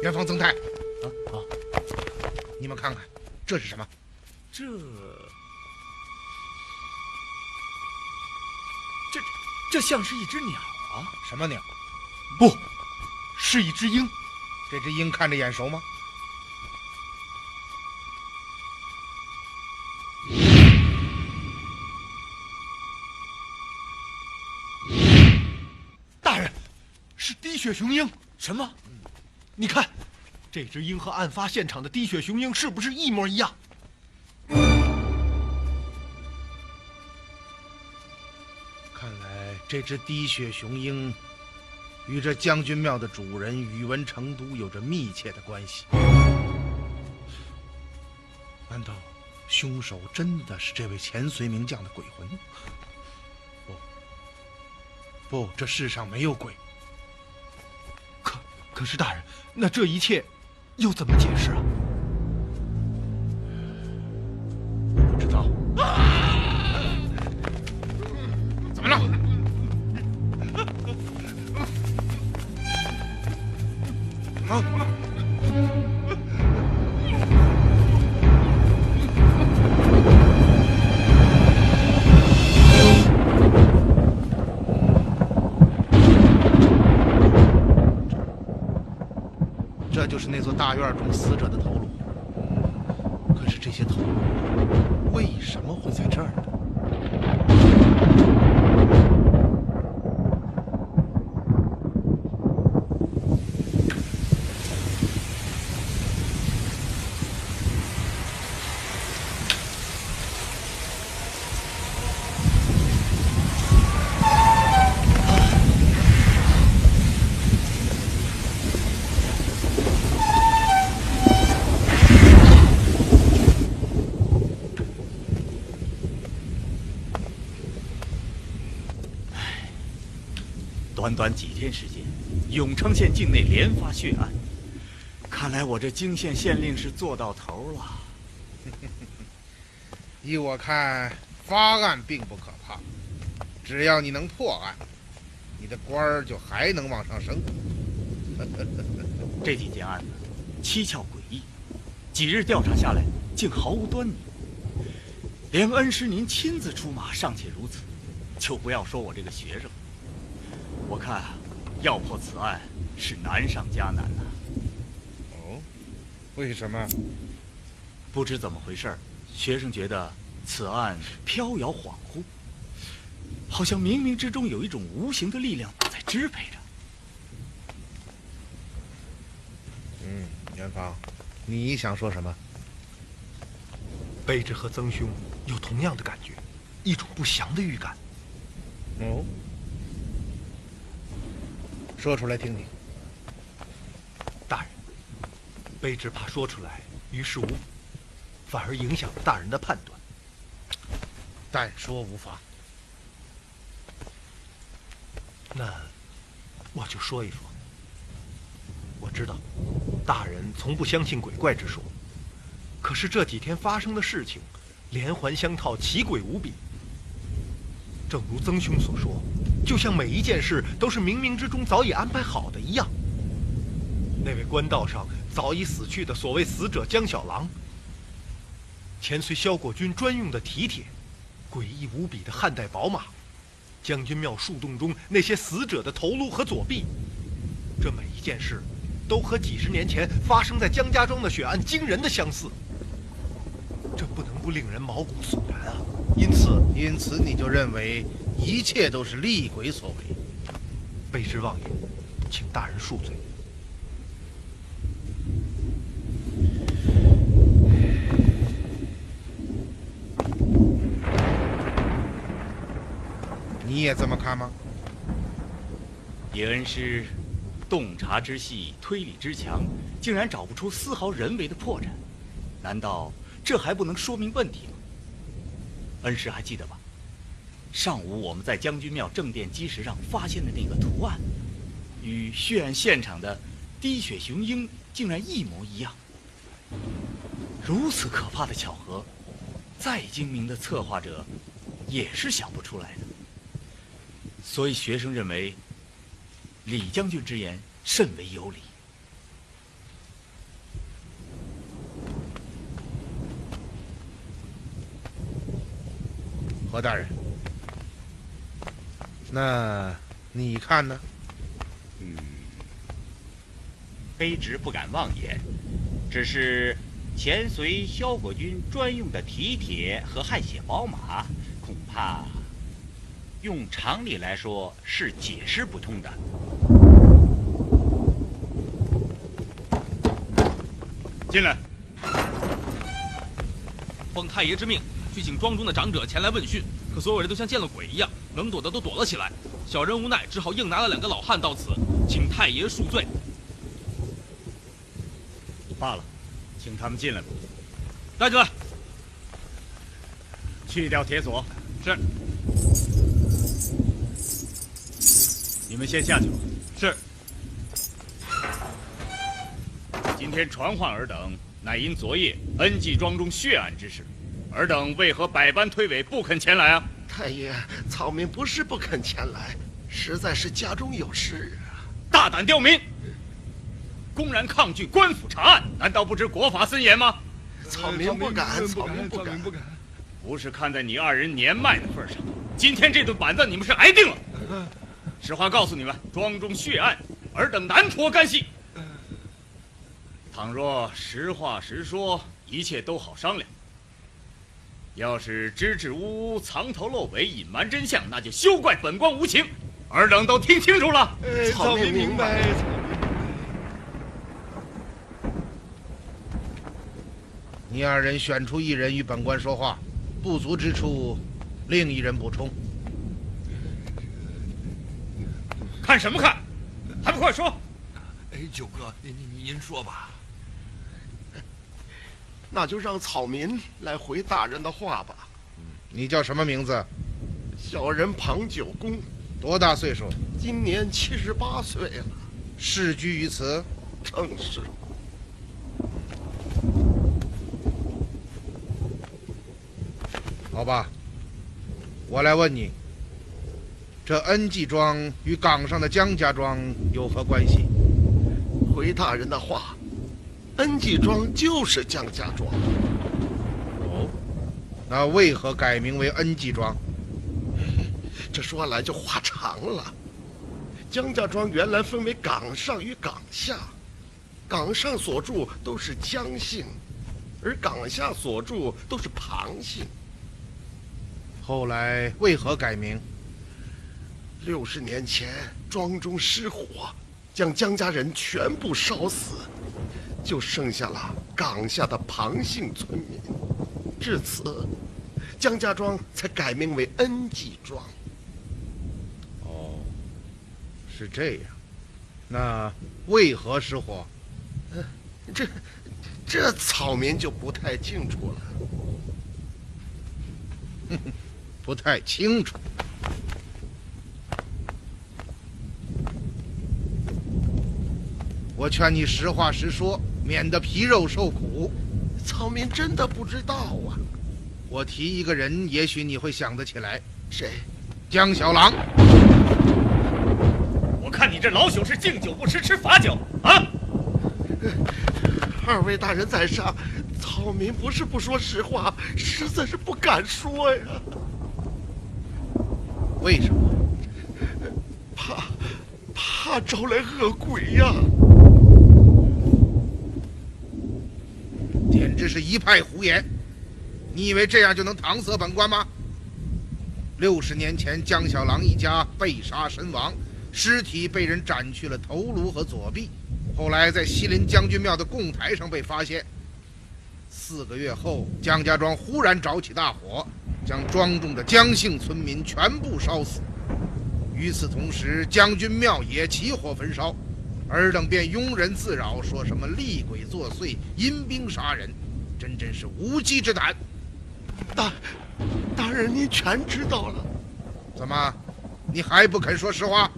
元芳、曾泰，啊！你们看看，这是什么？这像是一只鸟啊！什么鸟？不，是一只鹰。这只鹰看着眼熟吗？大人，是滴血雄鹰。什么？你看，这只鹰和案发现场的滴血雄鹰是不是一模一样？看来这只滴血雄鹰与这将军庙的主人宇文成都有着密切的关系。难道凶手真的是这位前隋名将的鬼魂？不，这世上没有鬼。可是大人，那这一切又怎么解释啊？我不知道。怎么了？啊！这就是那座大院中死者的头颅。可是这些头颅为什么会在这儿呢？短短几天时间，永昌县境内连发血案，看来我这泾县县令是做到头了。依我看，发案并不可怕，只要你能破案，你的官儿就还能往上升。这几件案子蹊跷诡异，几日调查下来，竟毫无端倪。连恩师您亲自出马尚且如此，就不要说我这个学生。我看要破此案是难上加难呐。哦，为什么？不知怎么回事，学生觉得此案飘摇恍惚，好像冥冥之中有一种无形的力量在支配着。元芳，你想说什么？卑职和曾兄有同样的感觉，一种不祥的预感。哦，说出来听听。大人，卑职怕说出来于事无补，反而影响了大人的判断。但说无妨。那我就说一说。我知道，大人从不相信鬼怪之说，可是这几天发生的事情，连环相套，奇诡无比。正如曾兄所说，就像每一件事都是冥冥之中早已安排好的一样。那位官道上早已死去的所谓死者江小郎，前隋萧果军专用的蹄铁，诡异无比的汉代宝马，将军庙树洞中那些死者的头颅和左臂，这每一件事都和几十年前发生在江家庄的血案惊人的相似，这不能不令人毛骨悚然啊！因此你就认为一切都是厉鬼所为？卑职妄言，请大人恕罪。你也这么看吗？叶恩师洞察之细，推理之强，竟然找不出丝毫人为的破绽，难道这还不能说明问题吗？恩师还记得吧？上午我们在将军庙正殿基石上发现的那个图案，与血案现场的滴血雄鹰竟然一模一样。如此可怕的巧合，再精明的策划者也是想不出来的。所以学生认为李将军之言甚为有理。何大人，那你看呢？卑职不敢妄言，只是前随萧国军专用的蹄铁和汗血宝马，恐怕用常理来说是解释不通的。进来。奉太爷之命，去请庄中的长者前来问讯，可所有人都像见了鬼一样，能躲的都躲了起来。小人无奈，只好硬拿了2个老汉到此，请太爷恕罪。罢了，请他们进来吧。带进来。去掉铁锁。是。你们先下去吧。是。今天传唤尔等，乃因昨夜恩济庄中血案之事，尔等为何百般推诿，不肯前来啊？太爷，草民不是不肯前来，实在是家中有事啊。大胆刁民，公然抗拒官府查案，难道不知国法森严吗？草民不敢，草民不敢。不是看在你2人年迈的份上，今天这顿板子你们是挨定了。实话告诉你们，庄中血案，尔等难脱干系。倘若实话实说，一切都好商量。要是支支吾吾、藏头露尾、隐瞒真相，那就休怪本官无情。尔等都听清楚了。草民明白。你2人选出1人与本官说话，不足之处，另1人补充。看什么看？还不快说！九哥，您说吧。那就让草民来回大人的话吧。你叫什么名字？小人庞九公，多大岁数？今年78岁了。世居于此？正是。好吧，我来问你，这恩济庄与岗上的江家庄有何关系？回大人的话，恩济庄就是江家庄。哦，那为何改名为恩济庄？这说来就话长了。江家庄原来分为岗上与岗下，岗上所住都是江姓，而岗下所住都是庞姓。后来为何改名？60年前庄中失火，将江家人全部烧死，就剩下了岗下的庞姓村民。至此，江家庄才改名为恩济庄。哦，是这样。那为何失火？这草民就不太清楚了。不太清楚。我劝你实话实说，免得皮肉受苦。草民真的不知道啊。我提一个人，也许你会想得起来。谁？江小郎。我看你这老朽是敬酒不吃吃罚酒啊！2位大人在上，草民不是不说实话，实在是不敢说呀。为什么？怕招来恶鬼呀！简直是一派胡言！你以为这样就能搪塞本官吗？60年前，江小郎一家被杀身亡，尸体被人斩去了头颅和左臂，后来在西林将军庙的供台上被发现。4个月后，江家庄忽然着起大火，将庄中的江姓村民全部烧死。与此同时，将军庙也起火焚烧，尔等便庸人自扰，说什么厉鬼作祟、阴兵杀人，真是无稽之谈。大人，您全知道了。怎么，你还不肯说实话？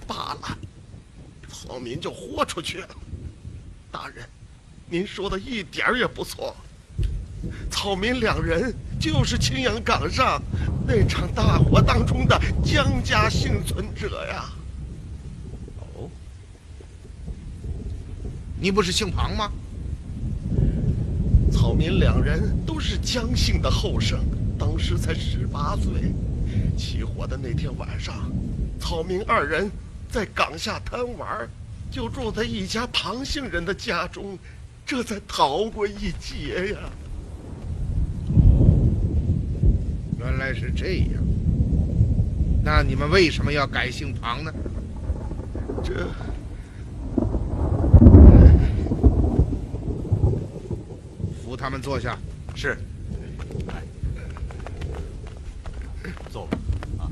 罢了，草民就豁出去了。大人，您说的一点儿也不错。草民2人就是青阳岗上那场大火当中的江家幸存者呀。哦，你不是姓庞吗？草民两人都是姜姓的后生，当时才18岁。起火的那天晚上，草民二人在港下贪玩，就住在一家庞姓人的家中，这才逃过一劫呀。原来是这样。那你们为什么要改姓庞呢？这扶他们坐下。是。来，坐吧。啊。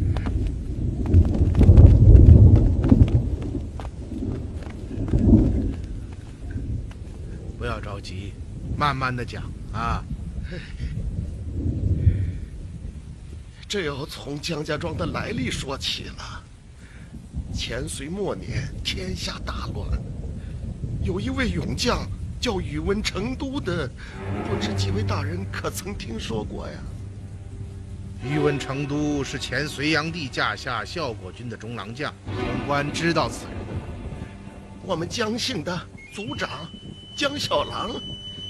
不要着急，慢慢的讲啊。这要从姜家庄的来历说起了。前隋末年，天下大乱，有一位勇将叫宇文成都的，不知几位大人可曾听说过呀？宇文成都是前隋炀帝驾下效果军的中郎将，本官知道此人。我们姜姓的族长姜小郎，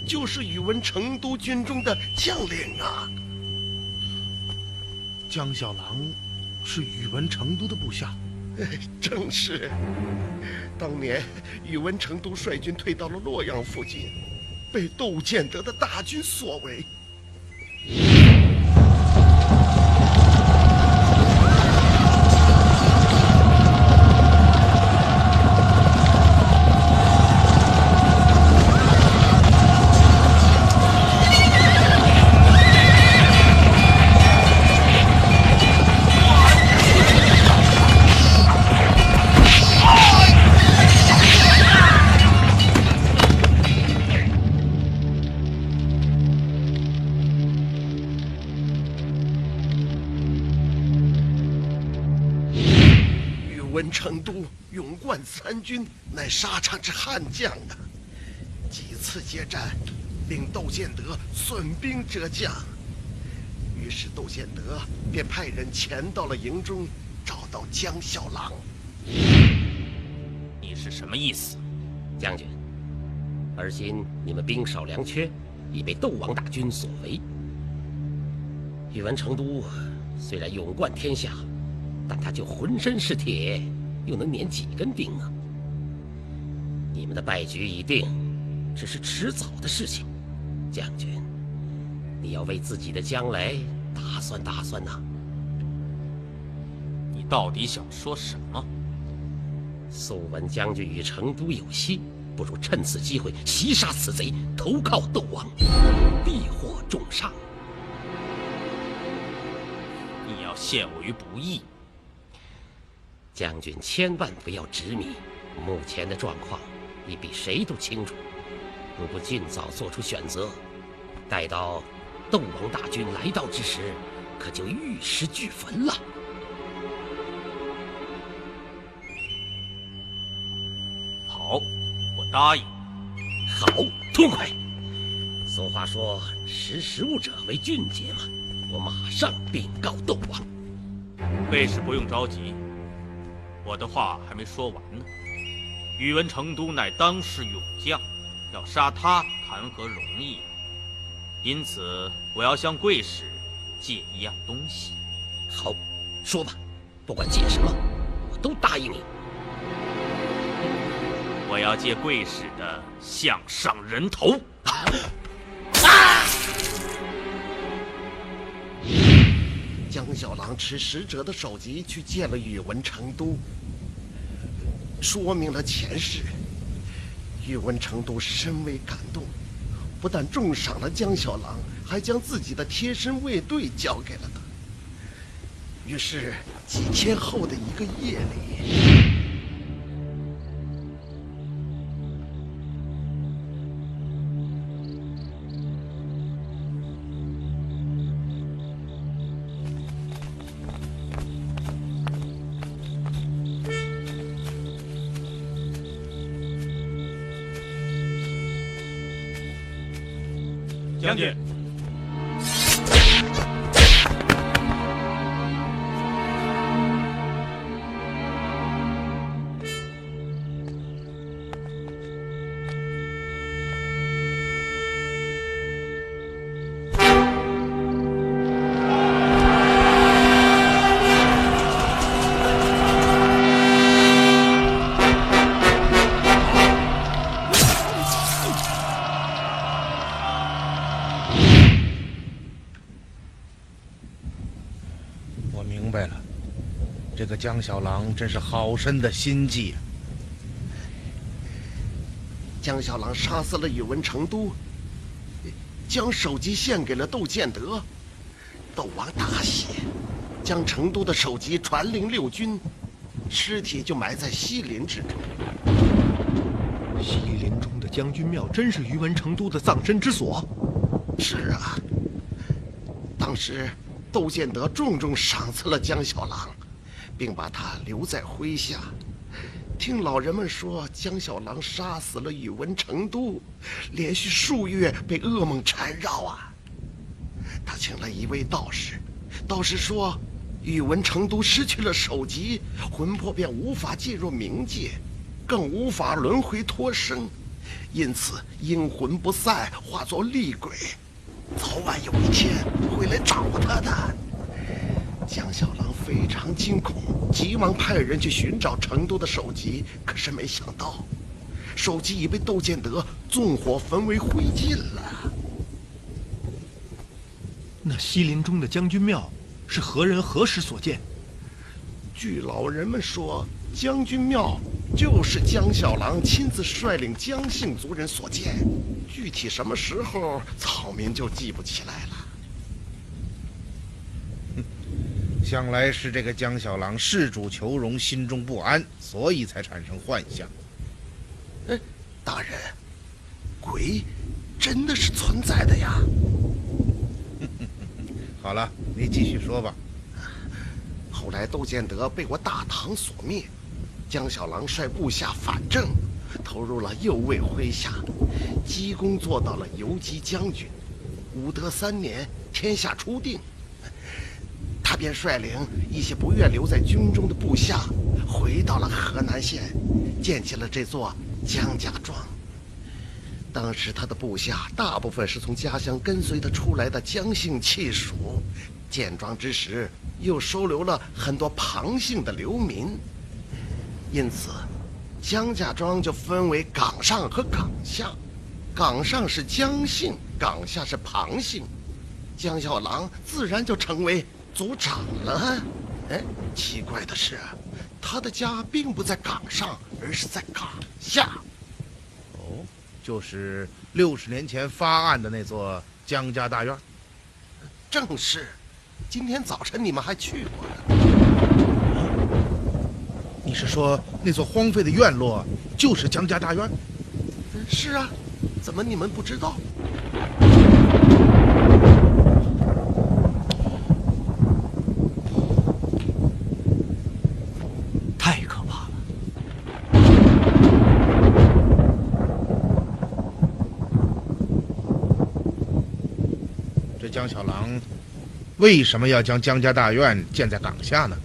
就是宇文成都军中的将领啊。姜小郎是宇文成都的部下。正是。当年宇文成都率军退到了洛阳附近，被窦建德的大军所围。宇文成都勇冠参军，乃沙场之悍将啊！几次接战，令窦建德损兵折将。于是窦建德便派人潜到了营中，找到姜小郎。你是什么意思？将军，而今你们兵少粮缺，已被窦王大军所围。宇文成都虽然勇冠天下，但他就浑身是铁，又能捻几根钉啊？你们的败局已定，只是迟早的事情。将军，你要为自己的将来打算打算呐。你到底想说什么？素闻将军与成都有隙，不如趁此机会袭杀此贼，投靠窦王，必获重赏。你要陷我于不义。将军千万不要执迷，目前的状况你比谁都清楚。如不尽早做出选择，待到窦王大军来到之时，可就玉石俱焚了。好，我答应。好，痛快！俗话说识时务者为俊杰嘛，我马上禀告窦王。卫士不用着急，我的话还没说完呢。宇文成都乃当世勇将，要杀他谈何容易？因此，我要向贵使借一样东西。好，说吧，不管借什么，我都答应你。我要借贵使的项上人头。姜小郎持使者的首级去见了宇文成都，说明了前事。宇文成都深为感动，不但重赏了姜小郎，还将自己的贴身卫队交给了他。于是几天后的一个夜里，将军，个江小郎真是好深的心计啊！江小郎杀死了宇文成都，将首级献给了窦建德，窦王大喜，将成都的首级传令六军，尸体就埋在西林之中。西林中的将军庙真是宇文成都的葬身之所？是啊，当时窦建德重重赏赐了江小郎，并把他留在麾下。听老人们说，江小郎杀死了宇文成都，连续数月被噩梦缠绕啊。他请了一位道士，道士说，宇文成都失去了首级，魂魄便无法进入冥界，更无法轮回脱生，因此阴魂不散，化作厉鬼，早晚有一天会来找他的。江小郎非常惊恐，急忙派人去寻找成都的首级，可是没想到，首级已被窦建德纵火焚为灰烬了。那西林中的将军庙是何人何时所建？据老人们说，将军庙就是江小郎亲自率领江姓族人所建，具体什么时候，草民就记不起来了。想来是这个江小郎事主求荣，心中不安，所以才产生幻象。大人，鬼真的是存在的呀。好了，你继续说吧。后来窦建德被我大唐所灭，江小郎率部下反正，投入了右卫麾下，积功做到了游击将军。武德3年，天下初定，他便率领一些不愿留在军中的部下，回到了河南县，建起了这座江家庄。当时他的部下大部分是从家乡跟随他出来的江姓契属，建庄之时又收留了很多庞姓的流民，因此江家庄就分为岗上和岗下，岗上是江姓，岗下是庞姓，江小郎自然就成为族长了。奇怪的是，他的家并不在岗上，而是在岗下。哦，就是60年前发案的那座江家大院。正是，今天早晨你们还去过呢。你是说那座荒废的院落就是江家大院？是啊，怎么你们不知道？太可怕了！这江小郎为什么要将江家大院建在岗下呢？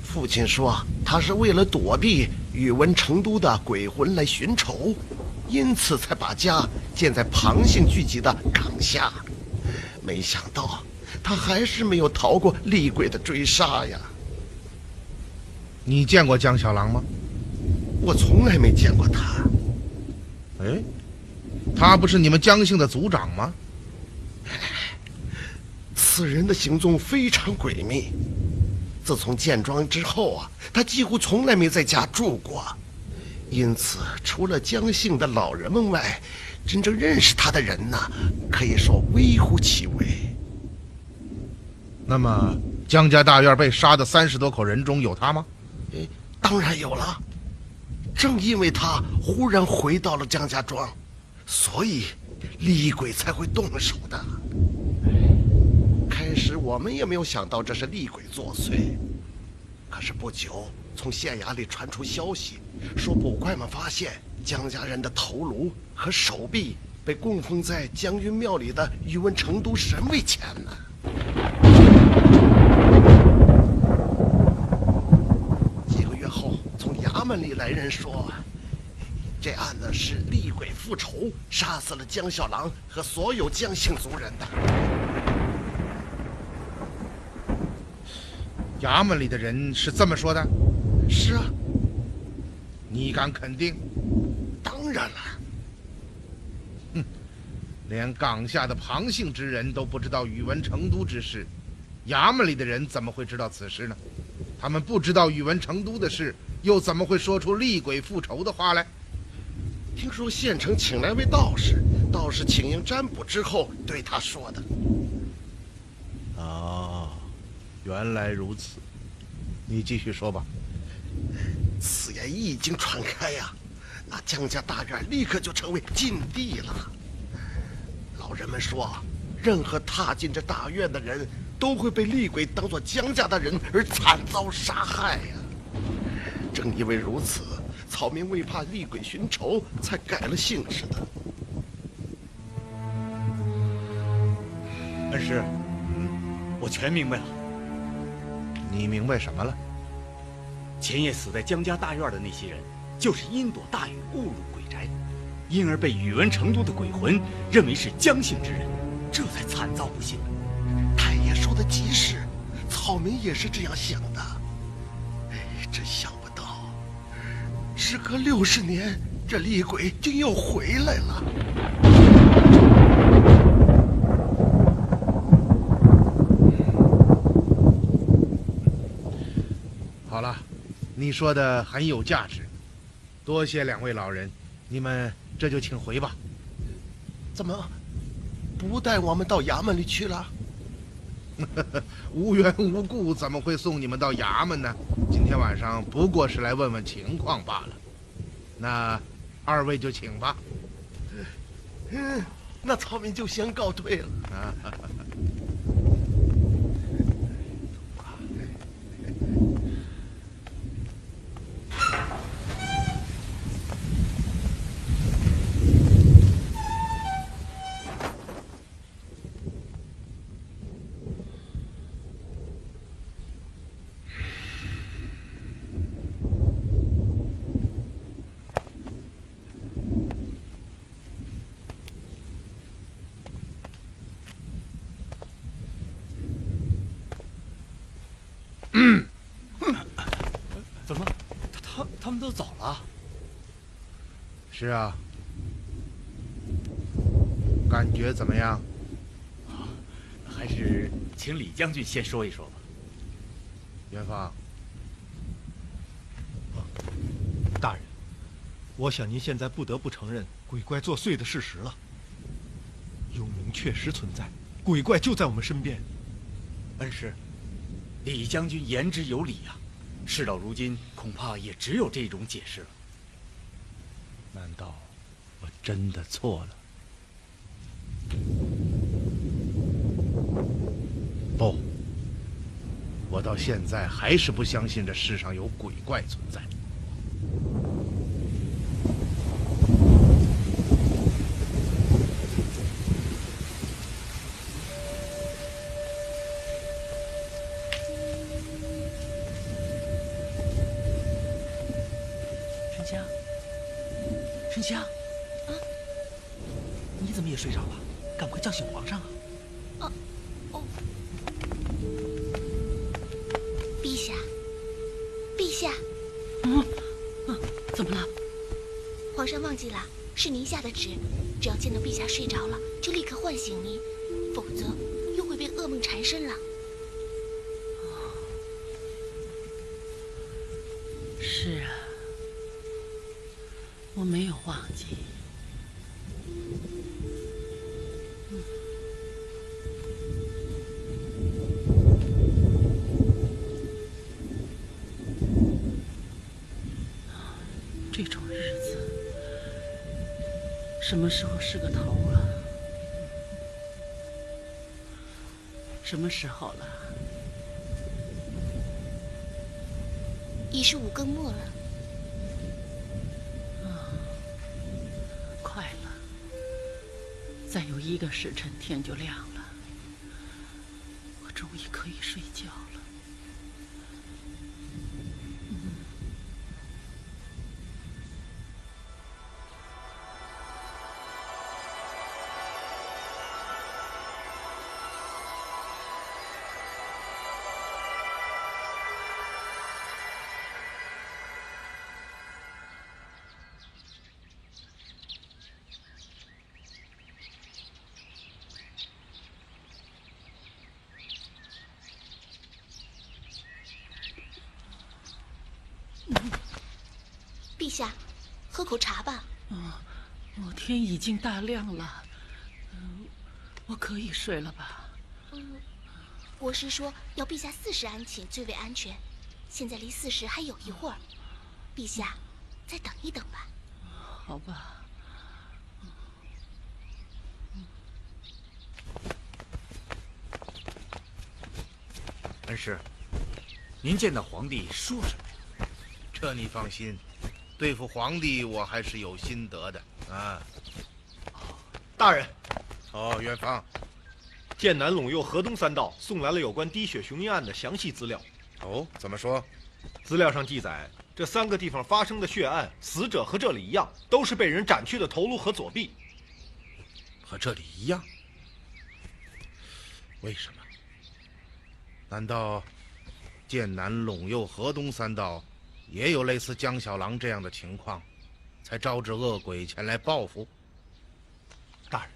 父亲说，他是为了躲避宇文成都的鬼魂来寻仇，因此才把家建在庞姓聚集的岗下。没想到他还是没有逃过厉鬼的追杀呀。你见过江小郎吗？我从来没见过他。哎，他不是你们江姓的族长吗？此人的行踪非常诡秘。自从建庄之后啊，他几乎从来没在家住过，因此除了江姓的老人们外，真正认识他的人呢，可以说微乎其微。那么江家大院被杀的30多口人中有他吗？当然有了。正因为他忽然回到了江家庄，所以厉鬼才会动手的。开始我们也没有想到这是厉鬼作祟，可是不久，从县衙里传出消息，说捕快们发现江家人的头颅和手臂被供奉在将军庙里的宇文成都神位前呢。几个月后，从衙门里来人说，这案子是厉鬼复仇，杀死了江小郎和所有江姓族人的。衙门里的人是这么说的？是啊。你敢肯定？当然了。连岗下的庞姓之人都不知道宇文成都之事，衙门里的人怎么会知道此事呢？他们不知道宇文成都的事，又怎么会说出厉鬼复仇的话来？听说县城请来位道士，道士请缨占卜之后对他说的。哦，原来如此，你继续说吧。此言一经传开呀，那江家大院立刻就成为禁地了。老人们说，任何踏进这大院的人都会被厉鬼当作江家的人而惨遭杀害呀。正因为如此，草民为怕厉鬼寻仇，才改了姓氏的。恩师，我全明白了。你明白什么了？前夜死在江家大院的那些人，就是因躲大雨误入鬼宅，因而被宇文成都的鬼魂认为是江姓之人，这才惨遭不幸。太爷说的极是，草民也是这样想的。真想不到，时隔60年，这厉鬼竟又回来了。好了，你说的很有价值，多谢两位老人，你们这就请回吧。怎么不带我们到衙门里去了？无缘无故怎么会送你们到衙门呢？今天晚上不过是来问问情况罢了。那二位就请吧。那草民就先告退了。怎么，他们都走了？是啊，感觉怎么样？还是请李将军先说一说吧。元芳，大人，我想您现在不得不承认鬼怪作祟的事实了。幽冥确实存在，鬼怪就在我们身边。恩师，李将军言之有理呀。事到如今，恐怕也只有这种解释了。难道我真的错了？不，我到现在还是不相信这世上有鬼怪存在。沉香，你怎么也睡着了？赶快叫醒皇上啊！陛下，陛下，怎么了？皇上忘记了，是您下的旨，只要见到陛下睡着了，就立刻唤醒您，否则又会被噩梦缠身了。是啊，我没有忘记。这种日子，什么时候是个头啊？什么时候了？已是5更末了。快了，再有1个时辰，天就亮了。我终于可以睡觉了。陛下，喝口茶吧。天已经大亮了，我可以睡了吧？国师说要陛下4时安寝最为安全，现在离4时还有一会儿，陛下再等一等吧。好吧。恩师，您见到皇帝说什么呀？这你放心，对付皇帝我还是有心得的啊。大人，哦，元芳，剑南陇右河东3道送来了有关滴血雄鹰案的详细资料。哦，怎么说？资料上记载，这3个地方发生的血案，死者和这里一样，都是被人斩去的头颅和左臂。和这里一样？为什么？难道剑南陇右河东3道也有类似江小郎这样的情况，才招致恶鬼前来报复？大人，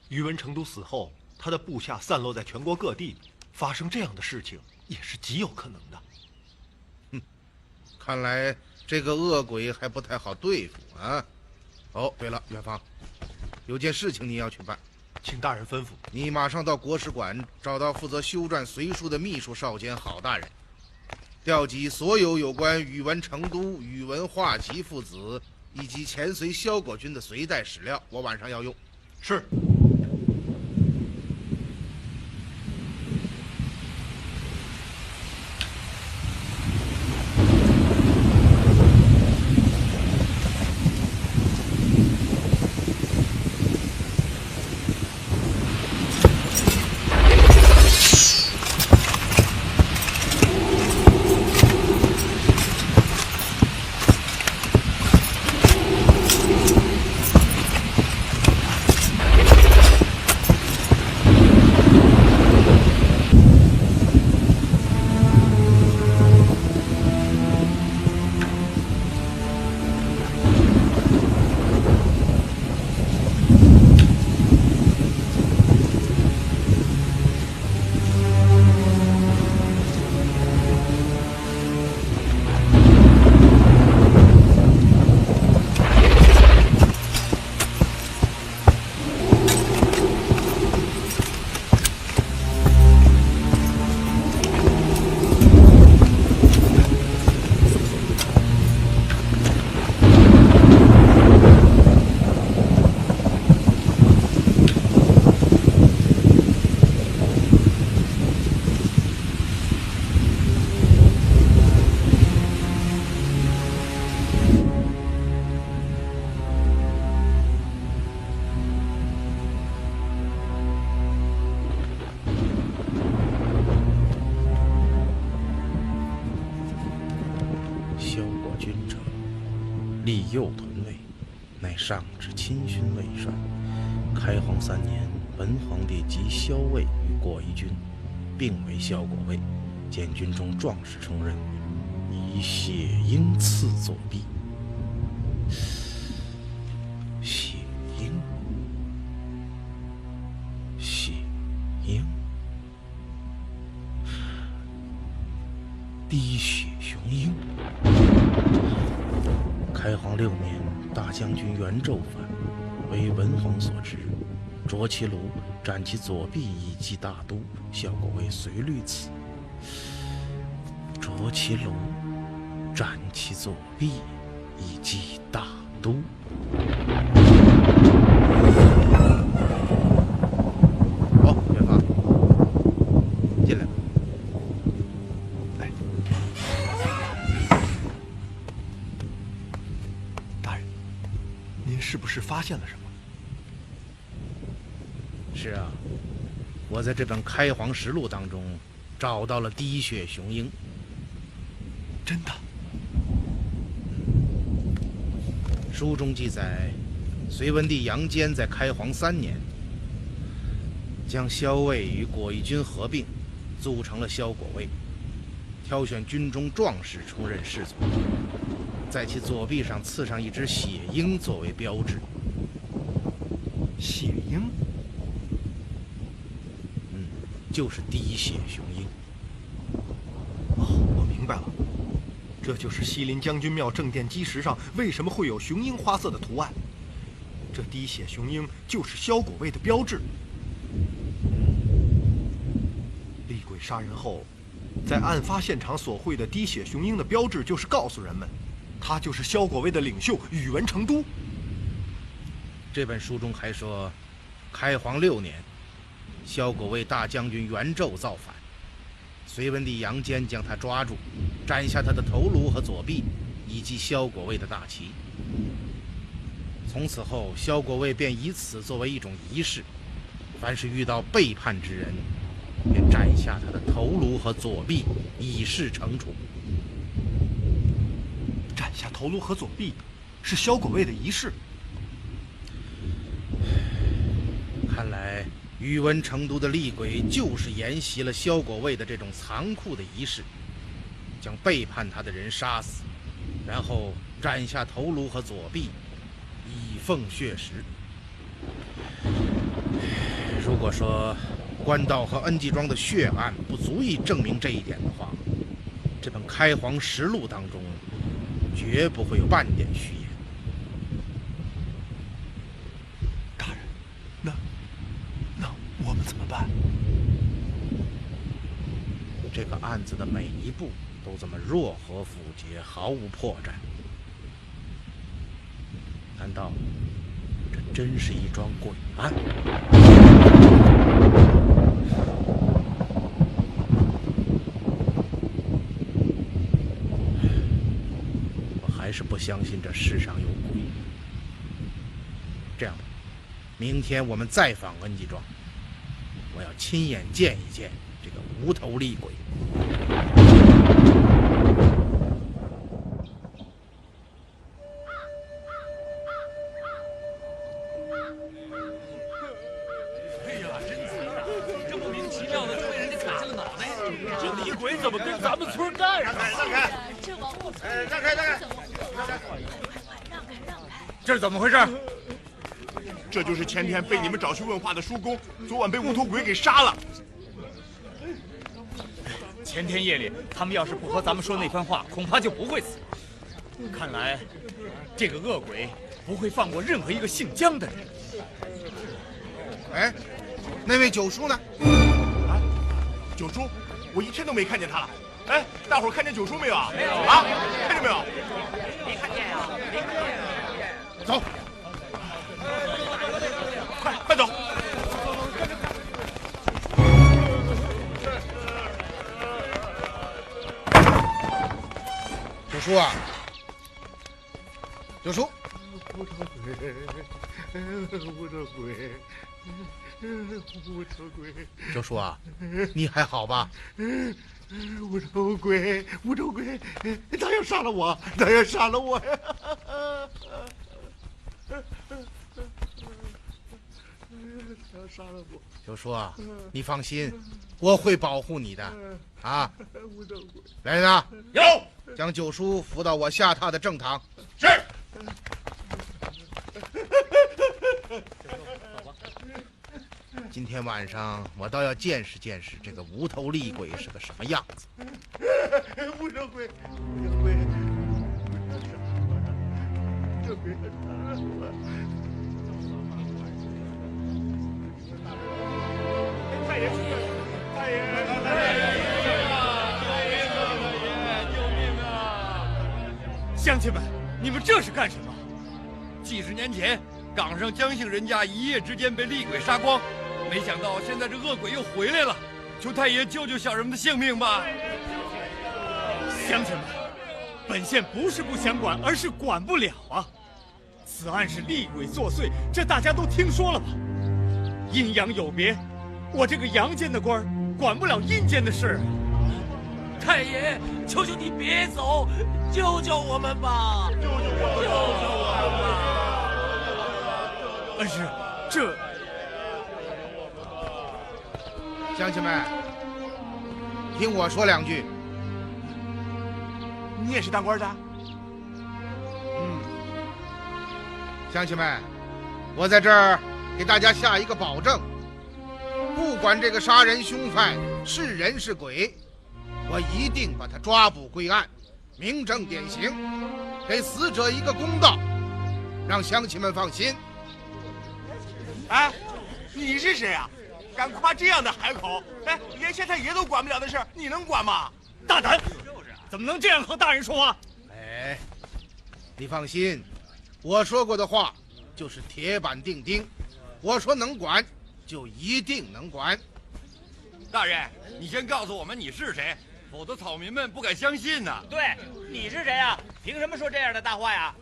宇文成都死后，他的部下散落在全国各地，发生这样的事情也是极有可能的。看来这个恶鬼还不太好对付啊。哦，对了，元芳，有件事情你要去办，请大人吩咐。你马上到国史馆找到负责修撰随书的秘书少监郝大人，调集所有有关宇文成都、宇文化及父子以及前隋萧果军的随带史料，我晚上要用。是。立右屯尉，乃上至亲勋卫帅。开皇3年，本皇帝即骁卫与果夷军，并为骁果尉，见军中壮士充任，以血鹰刺左臂。血鹰，血鹰，滴血雄鹰。开皇6年，大将军袁胄反，为文皇所知，着其颅，斩其左臂以祭大都，效果为随律此。着其颅，斩其左臂以祭大都。好，元芳，进来吧。来，大人，您是不是发现了什么？是啊，我在这本《开皇实录》当中找到了滴血雄鹰。真的？书中记载，隋文帝杨坚在开皇3年，将骁卫与果夷军合并，组成了骁果卫，挑选军中壮士充任士卒，在其左臂上刺上一只血鹰作为标志。血鹰？就是滴血雄鹰。哦，我明白了。这就是西林将军庙正殿基石上为什么会有雄鹰花色的图案。这滴血雄鹰就是萧果卫的标志。厉鬼杀人后，在案发现场所绘的滴血雄鹰的标志，就是告诉人们，他就是萧果卫的领袖宇文成都。这本书中还说，开皇6年，萧果卫大将军袁胄造反，隋文帝杨坚将他抓住，斩下他的头颅和左臂，以及萧果卫的大旗。从此后，萧果卫便以此作为一种仪式，凡是遇到背叛之人，便斩下他的头颅和左臂，以示惩处。斩下头颅和左臂，是萧果卫的仪式。看来宇文成都的厉鬼就是沿袭了萧果卫的这种残酷的仪式，将背叛他的人杀死，然后斩下头颅和左臂，以奉血食。如果说官道和恩济庄的血案不足以证明这一点的话，这本《开皇实录》当中绝不会有半点虚言。大人，那我们怎么办？这个案子的每一步都这么若合符节，毫无破绽，难道这真是一桩诡案？我还是不相信这世上有鬼。这样吧，明天我们再访恩济庄，我要亲眼见一见这个无头厉鬼。怎么跟咱们村干上了？让开！让开！这是怎么回事？这就是前天被你们找去问话的叔公，昨晚被无头鬼给杀了。前天夜里，他们要是不和咱们说那番话，恐怕就不会死。看来，这个恶鬼不会放过任何一个姓姜的人。哎，那位九叔呢？啊，九叔，我一天都没看见他了。哎，大伙儿看见九叔没有啊？没有啊，看见没有？没看见呀，没看见。走，快走！九叔啊，九叔，无头鬼，无头鬼，无头鬼。九叔啊，你还好吧？无头鬼，无头鬼，他要杀了我，他要杀了我呀！他要杀了我。九叔啊，你放心，我会保护你的。啊，无头鬼，来人啊！有，将九叔扶到我下榻的正堂。是。今天晚上我倒要见识见识这个无头厉鬼是个什么样子。无头鬼，无头鬼，这别太爷，太爷，救命啊！乡亲们，你们这是干什么？几十年前，岗上姜姓人家一夜之间被厉鬼杀光。没想到现在这恶鬼又回来了，求太爷救救小人们的性命吧！乡亲们，本县不是不想管，而是管不了啊！此案是厉鬼作祟，这大家都听说了吧？阴阳有别，我这个阳间的官管不了阴间的事。太爷，求求你别走，救救我们吧！救救我们吧！恩师，这……乡亲们，听我说两句。你也是当官的？乡亲们，我在这儿给大家下一个保证：不管这个杀人凶犯是人是鬼，我一定把他抓捕归案，明正典刑，给死者一个公道，让乡亲们放心。哎，你是谁啊？敢夸这样的海口？哎，连县太爷都管不了的事，你能管吗？大胆！怎么能这样和大人说话？哎，你放心，我说过的话就是铁板钉钉，我说能管，就一定能管。大人，你先告诉我们你是谁，否则草民们不敢相信呢。对，你是谁啊？凭什么说这样的大话呀？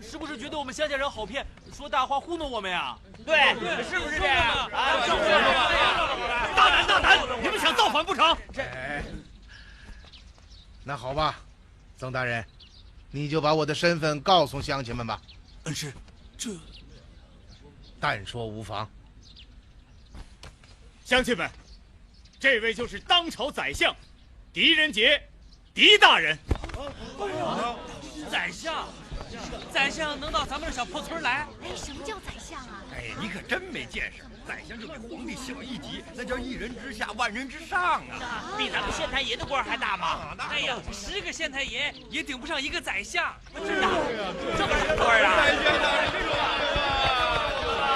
是不是觉得我们乡下人好骗，说大话糊弄我们呀？对，是不是这样？大胆！你们想造反不成？那好吧，曾大人，你就把我的身份告诉乡亲们吧。恩师，这但说无妨。乡亲们，这位就是当朝宰相狄仁杰，狄大人。宰相能到咱们这小破村来？哎，什么叫宰相啊？哎，你可真没见识，宰相就比皇帝小一级，那叫一人之下，万人之上啊！比咱们县太爷的官还大吗？哎呀，10个县太爷也顶不上一个宰相。真的，这么什么官啊？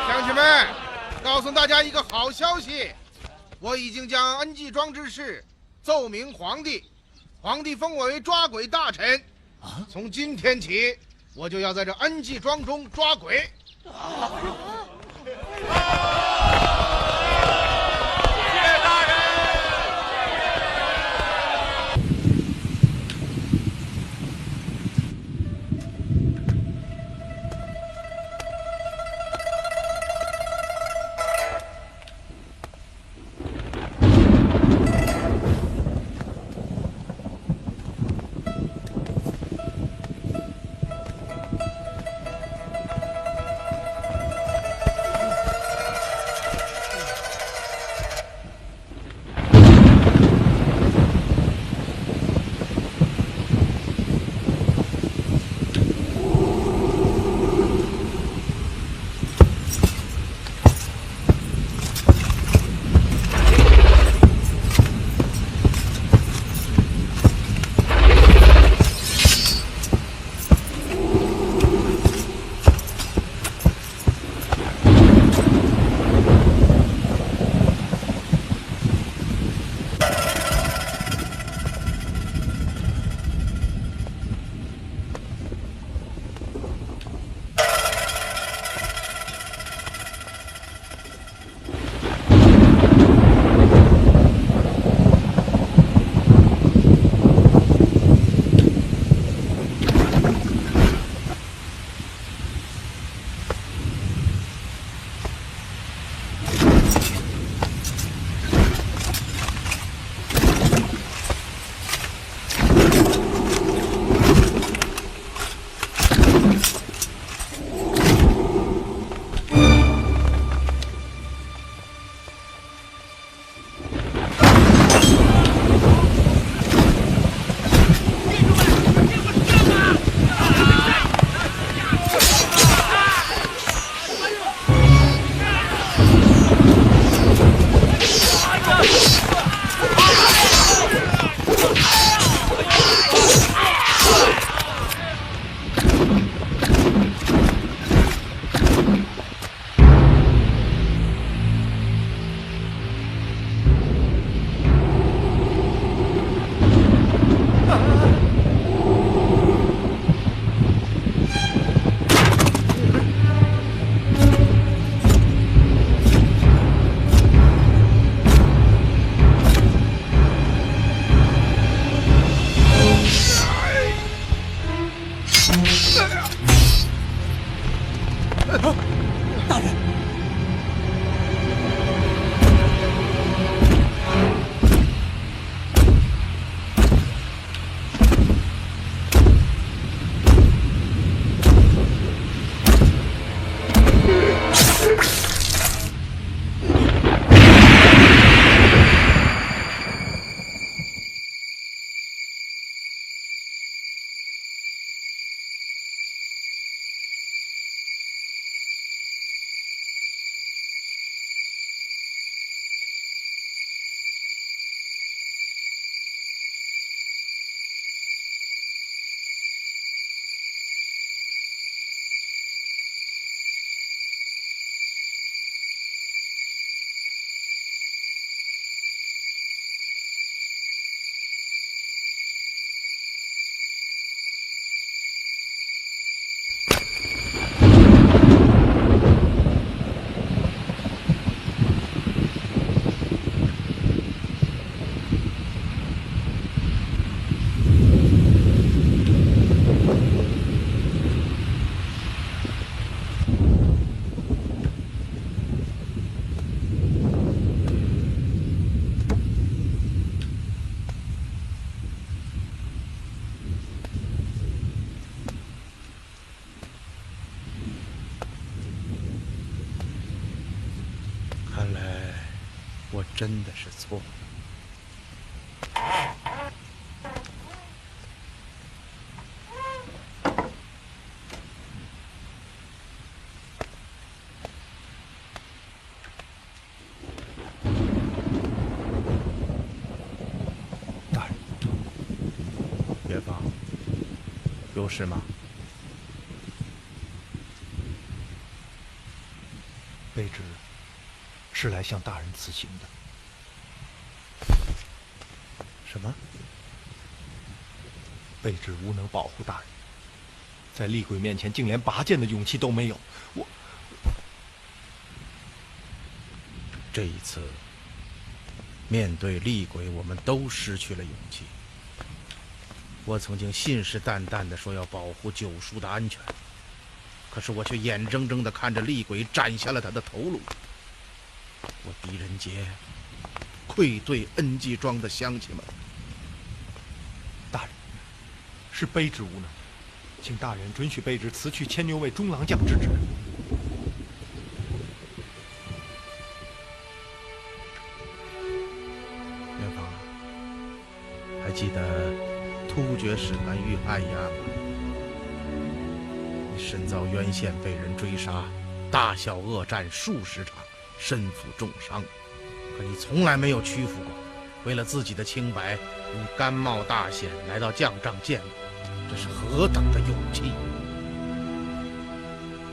乡亲们，告诉大家一个好消息，我已经将恩济庄之事奏明皇帝，皇帝封我为抓鬼大臣。从今天起，我就要在这恩济庄中抓鬼。真的是错了。大人，元芳，有事吗？卑职是来向大人辞行的。什么？卑职无能保护大人，在厉鬼面前竟连拔剑的勇气都没有。这一次，面对厉鬼，我们都失去了勇气。我曾经信誓旦旦地说要保护九叔的安全，可是我却眼睁睁地看着厉鬼斩下了他的头颅。我狄仁杰愧对恩济庄的乡亲们。大人，是卑职无能，请大人准许卑职辞去牵牛卫中郎将之职。元芳，还记得突厥使团遇害一案吗？你身遭渊县，被人追杀，大小恶战数十场，身负重伤，可你从来没有屈服过。为了自己的清白，你甘冒大险来到将帐见我，这是何等的勇气！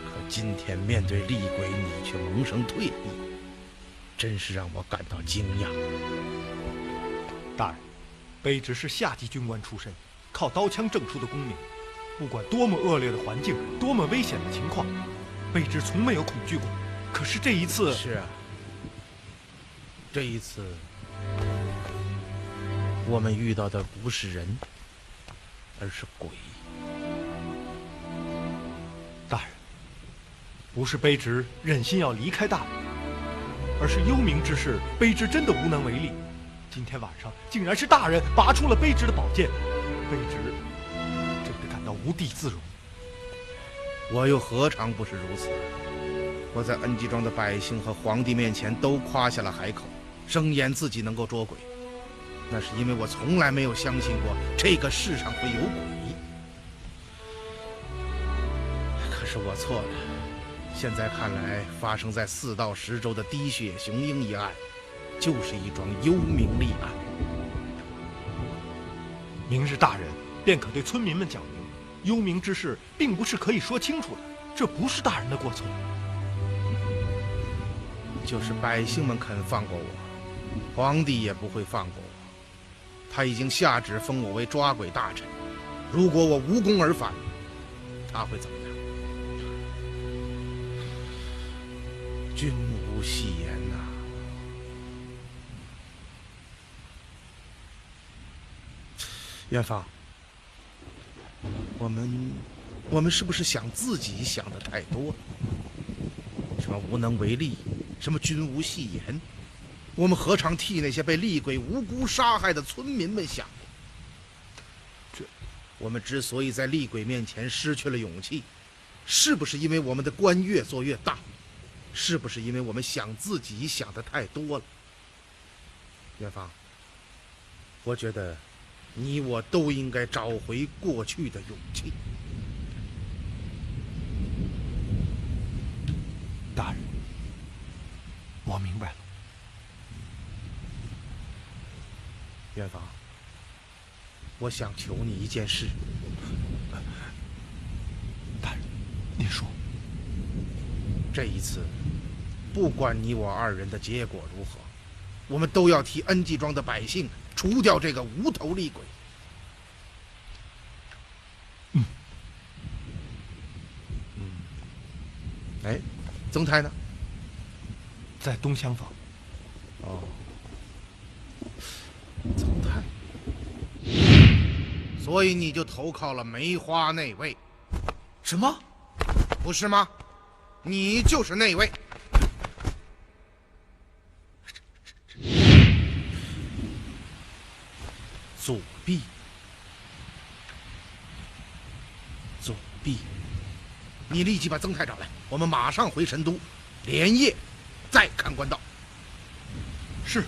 可今天面对厉鬼，你却萌生退意，真是让我感到惊讶。大人，卑职是下级军官出身，靠刀枪证书的功名，不管多么恶劣的环境，多么危险的情况，卑职从没有恐惧过。可是这一次……是啊，这一次我们遇到的不是人，而是鬼。大人，不是卑职忍心要离开大人，而是幽冥之事，卑职真的无能为力。今天晚上竟然是大人拔出了卑职的宝剑，卑职真的感到无地自容。我又何尝不是如此？我在恩济庄的百姓和皇帝面前都夸下了海口，声言自己能够捉鬼，那是因为我从来没有相信过这个世上会有鬼。可是我错了，现在看来，发生在4道10州的滴血雄鹰一案，就是一桩幽冥立案。明日大人便可对村民们讲明，幽冥之事并不是可以说清楚的，这不是大人的过错。就是百姓们肯放过我，皇帝也不会放过我。他已经下旨封我为抓鬼大臣，如果我无功而返，他会怎么样？君无戏言呐！元芳，我们是不是想自己想的太多了？什么无能为力，什么君无戏言，我们何尝替那些被厉鬼无辜杀害的村民们想过？我们之所以在厉鬼面前失去了勇气，是不是因为我们的官越做越大？是不是因为我们想自己想的太多了？元芳，我觉得你我都应该找回过去的勇气。大人，我明白了。元芳，我想求你一件事。大人，您说。这一次，不管你我2人的结果如何，我们都要替恩济庄的百姓除掉这个无头厉鬼。哎，曾太呢？在东厢房。哦，曾太，所以你就投靠了梅花内卫。什么？不是吗？你就是内卫。作弊！作弊！你立即把曾太找来，我们马上回神都，连夜再看官道。是。是。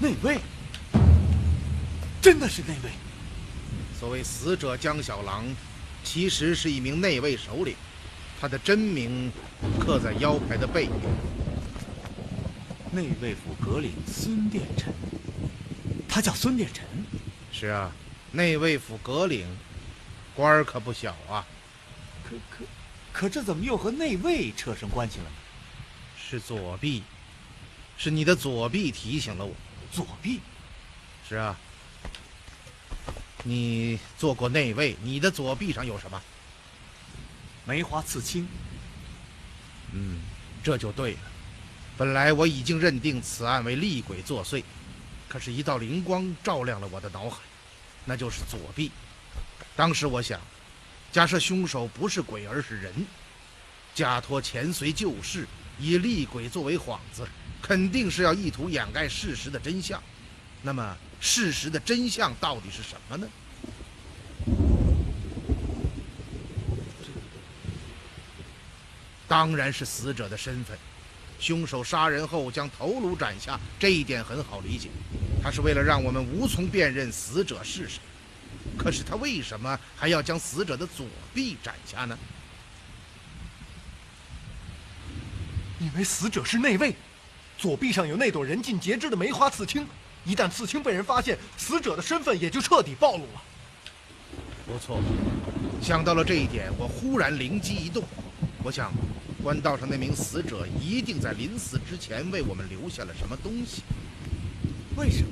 内卫，真的是内卫。所谓死者江小郎，其实是一名内卫首领，他的真名刻在腰牌的背面。内卫府阁领孙殿臣，他叫孙殿臣。是啊，内卫府阁领，官儿可不小啊。可这怎么又和内卫扯上关系了呢？是左臂，是你的左臂提醒了我。左臂？是啊。你做过内卫，你的左臂上有什么？梅花刺青。这就对了。本来我已经认定此案为厉鬼作祟，可是一道灵光照亮了我的脑海，那就是左臂。当时我想，假设凶手不是鬼而是人，假托前随旧事，以厉鬼作为幌子，肯定是要意图掩盖事实的真相。那么事实的真相到底是什么呢？当然是死者的身份。凶手杀人后将头颅斩下，这一点很好理解，他是为了让我们无从辨认死者是谁。可是他为什么还要将死者的左臂斩下呢？因为死者是内卫，左臂上有那朵人尽皆知的梅花刺青，一旦刺青被人发现，死者的身份也就彻底暴露了。不错，想到了这一点，我忽然灵机一动，我想官道上那名死者一定在临死之前为我们留下了什么东西。为什么？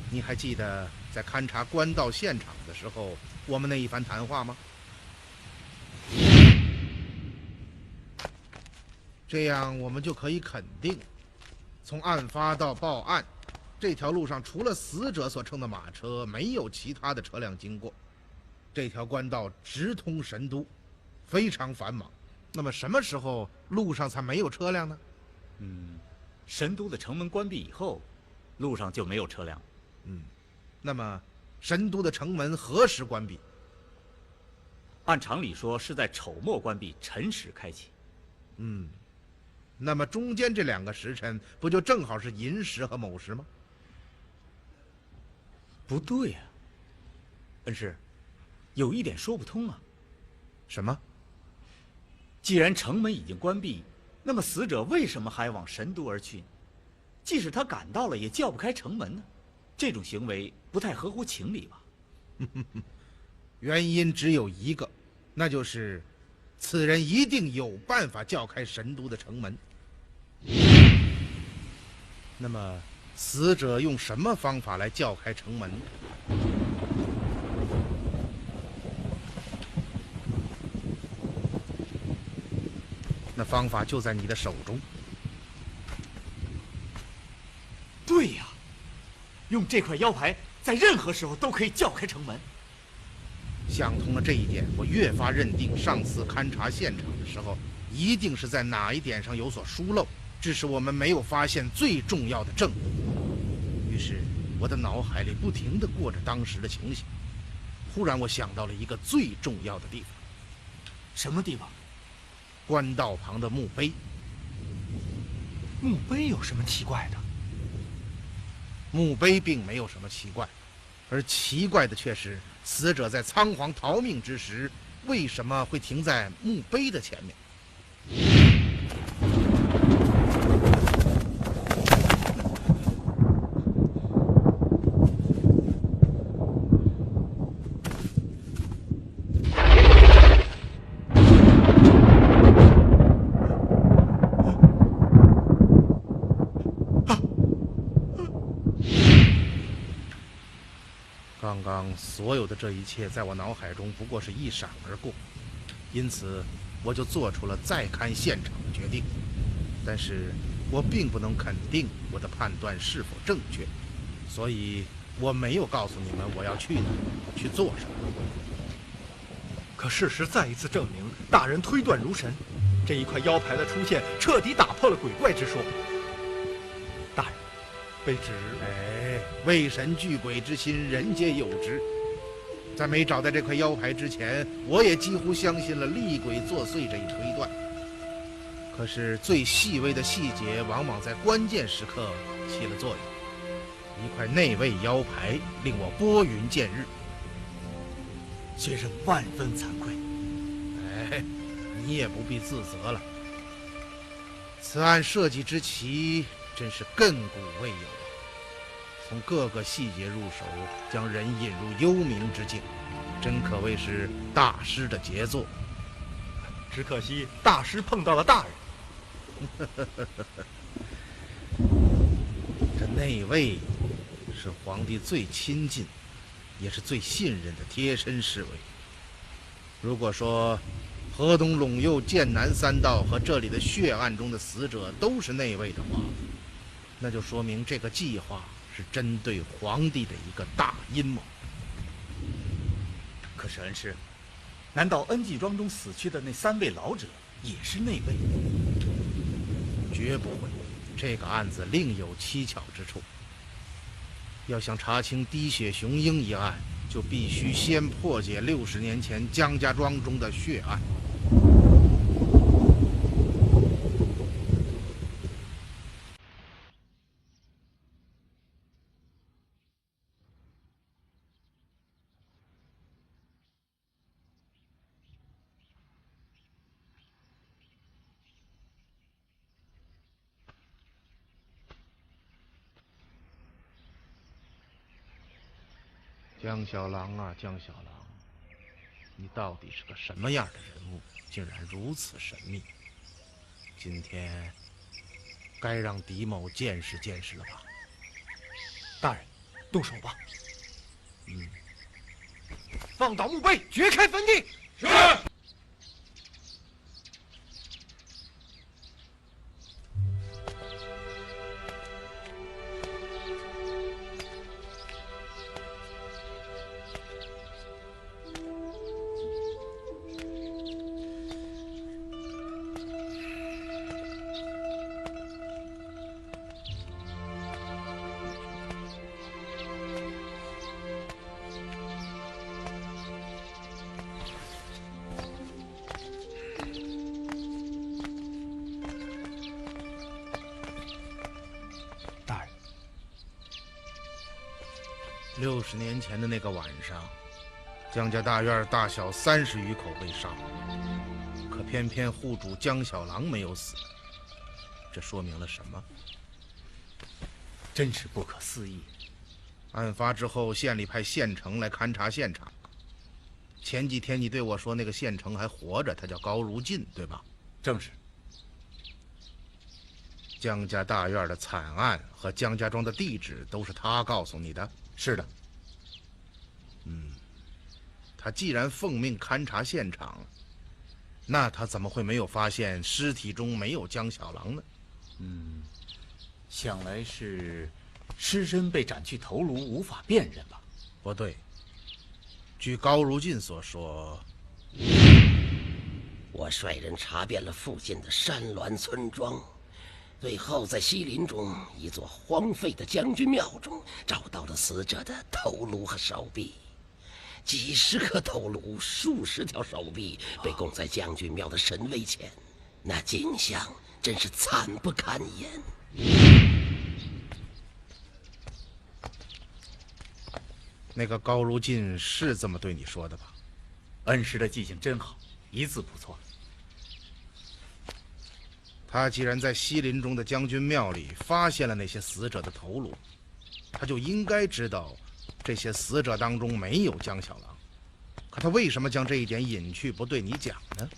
你还记得在勘察官道现场的时候，我们那一番谈话吗？这样我们就可以肯定，从案发到报案，这条路上除了死者所乘的马车，没有其他的车辆经过。这条官道直通神都，非常繁忙。那么什么时候路上才没有车辆呢？神都的城门关闭以后，路上就没有车辆。那么神都的城门何时关闭？按常理说是在丑末关闭，辰时开启。那么中间这2个时辰不就正好是寅时和卯时吗？不对啊，恩师，有一点说不通啊。什么？既然城门已经关闭，那么死者为什么还往神都而去？即使他赶到了，也叫不开城门呢。这种行为不太合乎情理吧？原因只有一个，那就是此人一定有办法叫开神都的城门。那么死者用什么方法来叫开城门？那方法就在你的手中。对呀，用这块腰牌，在任何时候都可以叫开城门。想通了这一点，我越发认定上次勘察现场的时候，一定是在哪一点上有所疏漏，致使我们没有发现最重要的证据。于是我的脑海里不停地过着当时的情形。忽然我想到了一个最重要的地方。什么地方？官道旁的墓碑。墓碑有什么奇怪的？墓碑并没有什么奇怪，而奇怪的却是死者在仓皇逃命之时，为什么会停在墓碑的前面？刚刚所有的这一切在我脑海中不过是一闪而过，因此我就做出了再看现场的决定。但是我并不能肯定我的判断是否正确，所以我没有告诉你们我要去哪儿，去做什么。可事实再一次证明，大人推断如神。这一块腰牌的出现，彻底打破了鬼怪之说。大人，卑职……为神惧鬼之心，人皆有之。在没找到这块腰牌之前，我也几乎相信了厉鬼作祟这一推断。可是最细微的细节，往往在关键时刻起了作用。一块内卫腰牌令我拨云见日。先生万分惭愧。你也不必自责了。此案设计之奇，真是亘古未有。从各个细节入手，将人引入幽冥之境，真可谓是大师的杰作。只可惜大师碰到了大人。这内卫是皇帝最亲近，也是最信任的贴身侍卫。如果说河东陇右剑南三道和这里的血案中的死者都是内卫的话，那就说明这个计划是针对皇帝的一个大阴谋。可是恩师，难道恩济庄中死去的那3位老者也是内卫？绝不会，这个案子另有蹊跷之处。要想查清滴血雄鹰一案，就必须先破解60年前江家庄中的血案。江小郎啊，江小郎，你到底是个什么样的人物，竟然如此神秘？今天该让狄某见识见识了吧？大人，动手吧。放倒墓碑，掘开坟地。是。60年前的那个晚上，江家大院大小30余口被杀，可偏偏户主江小郎没有死，这说明了什么？真是不可思议。案发之后，县里派县城来勘察现场。前几天你对我说那个县城还活着，他叫高如进，对吧？正是。江家大院的惨案和江家庄的地址都是他告诉你的？是的。他既然奉命勘察现场，那他怎么会没有发现尸体中没有江小郎呢？想来是尸身被斩去头颅，无法辨认吧？不对，据高如进所说，我率人查遍了附近的山峦村庄，最后在西林中一座荒废的将军庙中找到了死者的头颅和手臂，几十颗头颅，数十条手臂被供在将军庙的神位前，那景象真是惨不堪言。那个高如进是这么对你说的吧？恩师的记性真好，一字不错。他既然在西林中的将军庙里发现了那些死者的头颅，他就应该知道这些死者当中没有江小郎。可他为什么将这一点隐去，不对你讲呢？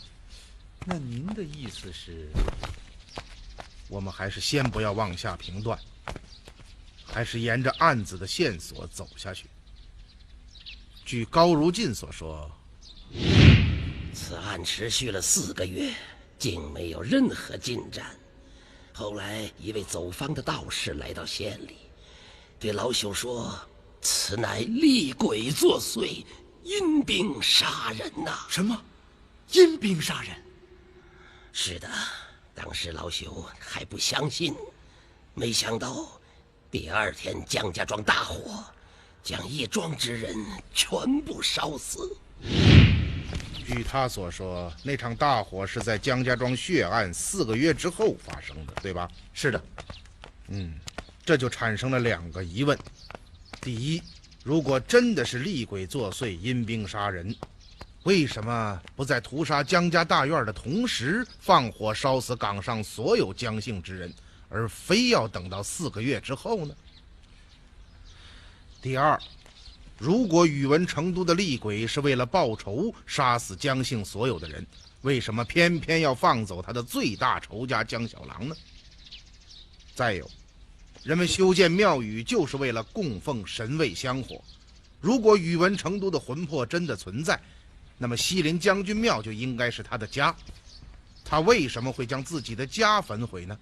那您的意思是？我们还是先不要妄下评断，还是沿着案子的线索走下去。据高如进所说，此案持续了4个月，竟没有任何进展。后来，一位走方的道士来到县里，对老朽说：“此乃厉鬼作祟，阴兵杀人呐！”什么？阴兵杀人？是的，当时老朽还不相信，没想到第2天江家庄大火，将一庄之人全部烧死。据他所说，那场大火是在江家庄血案4个月之后发生的，对吧？是的。这就产生了2个疑问。第一，如果真的是厉鬼作祟、阴兵杀人，为什么不在屠杀江家大院的同时放火烧死岗上所有江姓之人，而非要等到4个月之后呢？第二，如果宇文成都的厉鬼是为了报仇杀死江姓所有的人，为什么偏偏要放走他的最大仇家江小郎呢？再有，人们修建庙宇就是为了供奉神位香火，如果宇文成都的魂魄真的存在，那么西林将军庙就应该是他的家，他为什么会将自己的家焚毁呢？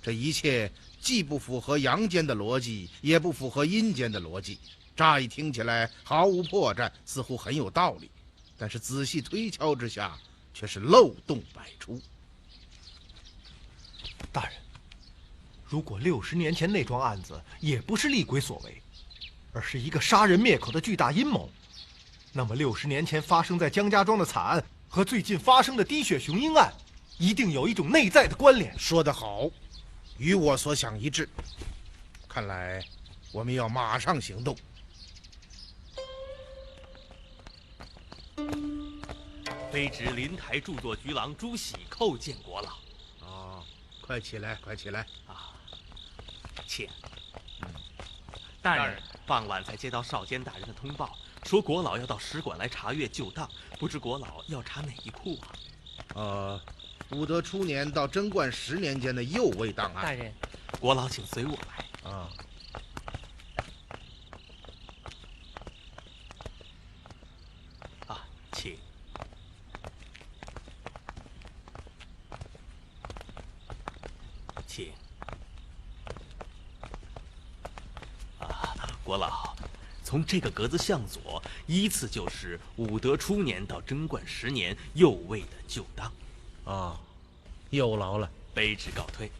这一切既不符合阳间的逻辑，也不符合阴间的逻辑，乍一听起来毫无破绽，似乎很有道理，但是仔细推敲之下，却是漏洞百出。大人，如果60年前那桩案子也不是厉鬼所为，而是一个杀人灭口的巨大阴谋，那么60年前发生在江家庄的惨案和最近发生的滴血雄鹰案，一定有一种内在的关联。说得好，与我所想一致。看来我们要马上行动。卑职临台著作局郎朱喜叩见国老。快起来，快起来！且，大人，傍晚才接到少监大人的通报，说国老要到使馆来查阅旧档，不知国老要查哪一库啊？武德初年到贞观10年间的右位档案。大人，国老请随我来。请。请。国老，从这个格子向左，依次就是武德初年到贞观10年右位的旧档。有劳了，卑职告退。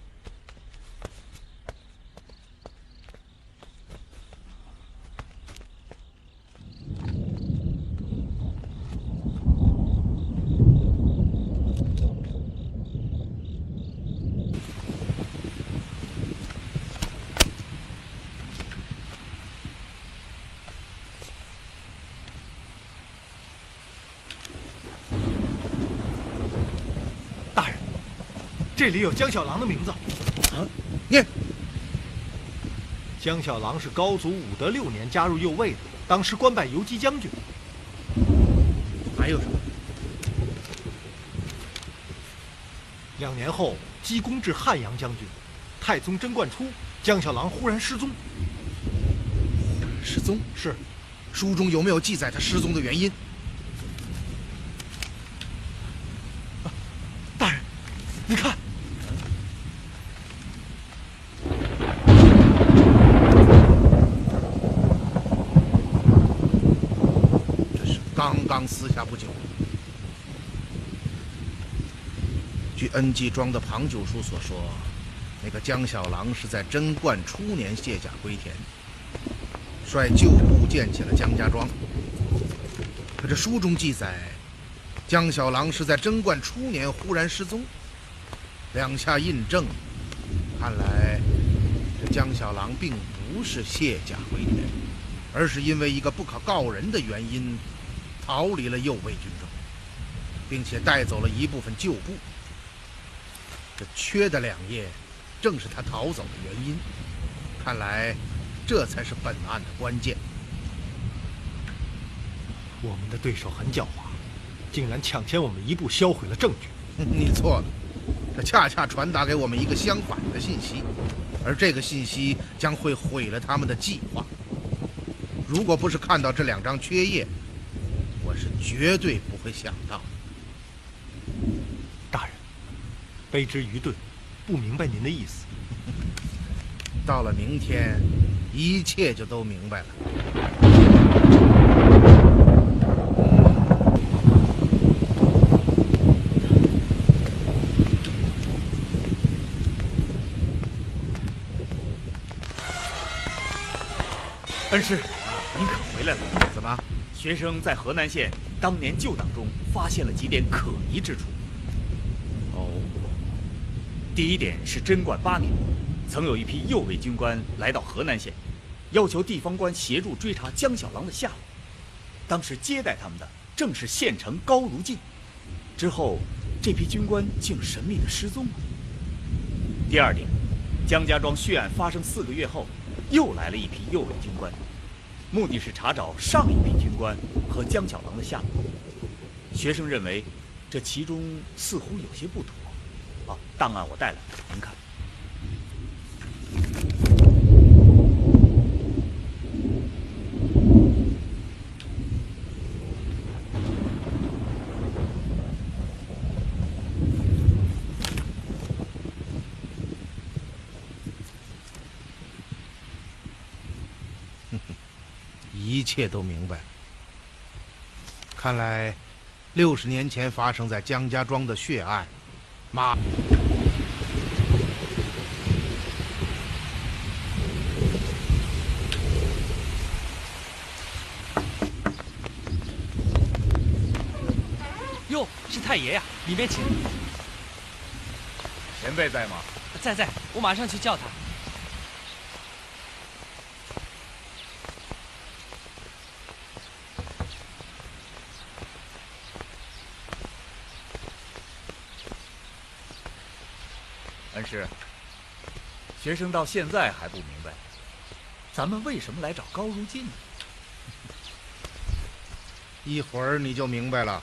这里有江小郎的名字。念。江小郎是高祖武德6年加入右卫的，当时官拜游击将军。还有什么？2年后积功至汉阳将军。太宗贞观初，江小郎忽然失踪。失踪？是。书中有没有记载他失踪的原因？大人，你看。刚撕下不久。据恩济庄的庞九叔所说，那个江小郎是在贞观初年卸甲归田，率旧部建起了江家庄。可这书中记载，江小郎是在贞观初年忽然失踪。两下印证，看来这江小郎并不是卸甲归田，而是因为一个不可告人的原因逃离了右卫军中，并且带走了一部分旧部。这缺的2页正是他逃走的原因，看来这才是本案的关键。我们的对手很狡猾，竟然抢先我们一步销毁了证据。你错了，这恰恰传达给我们一个相反的信息，而这个信息将会毁了他们的计划。如果不是看到这2张缺页，我是绝对不会想到。大人，卑职愚钝，不明白您的意思。到了明天，一切就都明白了。恩师，您可回来了？怎么？学生在河南县当年旧档中发现了几点可疑之处。哦，第一点是贞观8年，曾有一批右卫军官来到河南县，要求地方官协助追查江小郎的下落。当时接待他们的正是县丞高如进。之后，这批军官竟神秘地失踪了。第二点，江家庄血案发生4个月后，又来了一批右卫军官，目的是查找上一批军官和江小郎的下落。学生认为，这其中似乎有些不妥。档案我带来，您看。一切都明白了。看来，60年前发生在江家庄的血案，哟，是太爷呀，里面请。前辈在吗？在，我马上去叫他。恩师，学生到现在还不明白，咱们为什么来找高如进呢？一会儿你就明白了。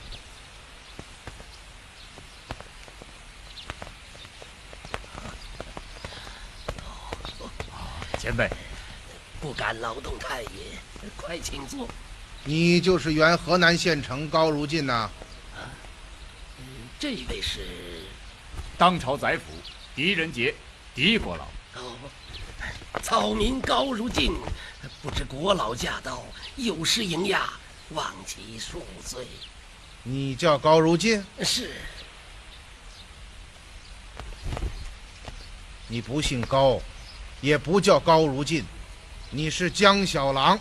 前辈，不敢劳动太爷，快请坐。你就是原河南县城高如进呐？这位是当朝宰辅狄仁杰，狄国老。草民高如进，不知国老驾到，有失迎驾，望其恕罪。你叫高如进？是。你不姓高，也不叫高如进，你是江小郎。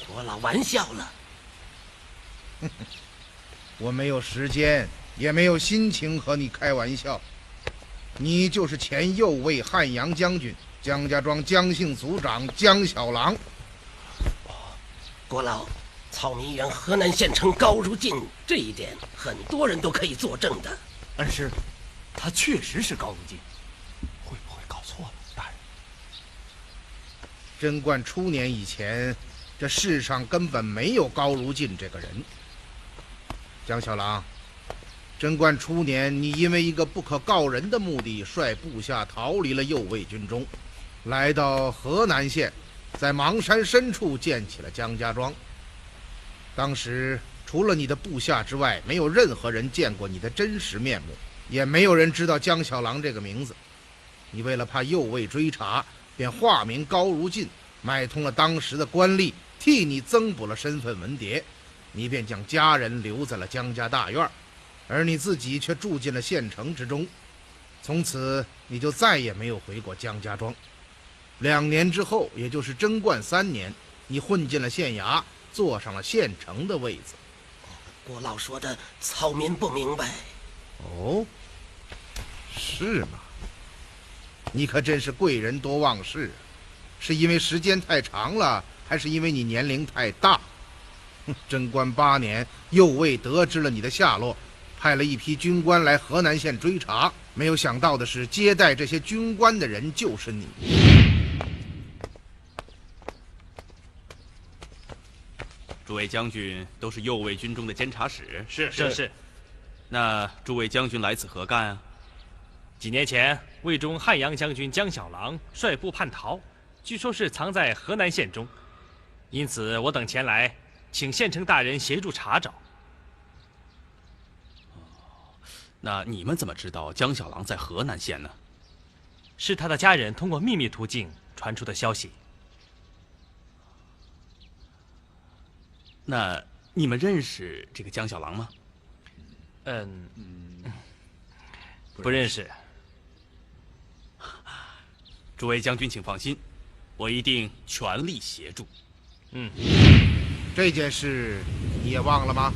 国老玩笑了。我没有时间，也没有心情和你开玩笑。你就是前右卫汉阳将军江家庄江姓族长江小郎。国老，草民原河南县城高如进，这一点很多人都可以作证的。恩师，他确实是高如进。会不会搞错了，大人？贞观初年以前，这世上根本没有高如进这个人。江小郎，贞观初年，你因为一个不可告人的目的，率部下逃离了右卫军中，来到河南县，在邙山深处建起了江家庄。当时除了你的部下之外，没有任何人见过你的真实面目，也没有人知道江小郎这个名字。你为了怕右卫追查，便化名高如进，买通了当时的官吏，替你增补了身份文牒。你便将家人留在了江家大院。而你自己却住进了县城之中。从此你就再也没有回过江家庄。2年之后，也就是贞观3年，你混进了县衙，坐上了县城的位子。郭老说的草民不明白。哦，是吗？你可真是贵人多忘事啊！是因为时间太长了，还是因为你年龄太大？贞观8年，右卫得知了你的下落，派了一批军官来河南县追查。没有想到的是，接待这些军官的人就是你。诸位将军都是右卫军中的监察使？是。那诸位将军来此何干啊？几年前，魏中汉阳将军江小郎率部叛逃，据说是藏在河南县中，因此我等前来，请县城大人协助查找。那你们怎么知道江小郎在河南县呢？是他的家人通过秘密途径传出的消息。那你们认识这个江小郎吗？不认识。诸位将军请放心，我一定全力协助。这件事你也忘了吗？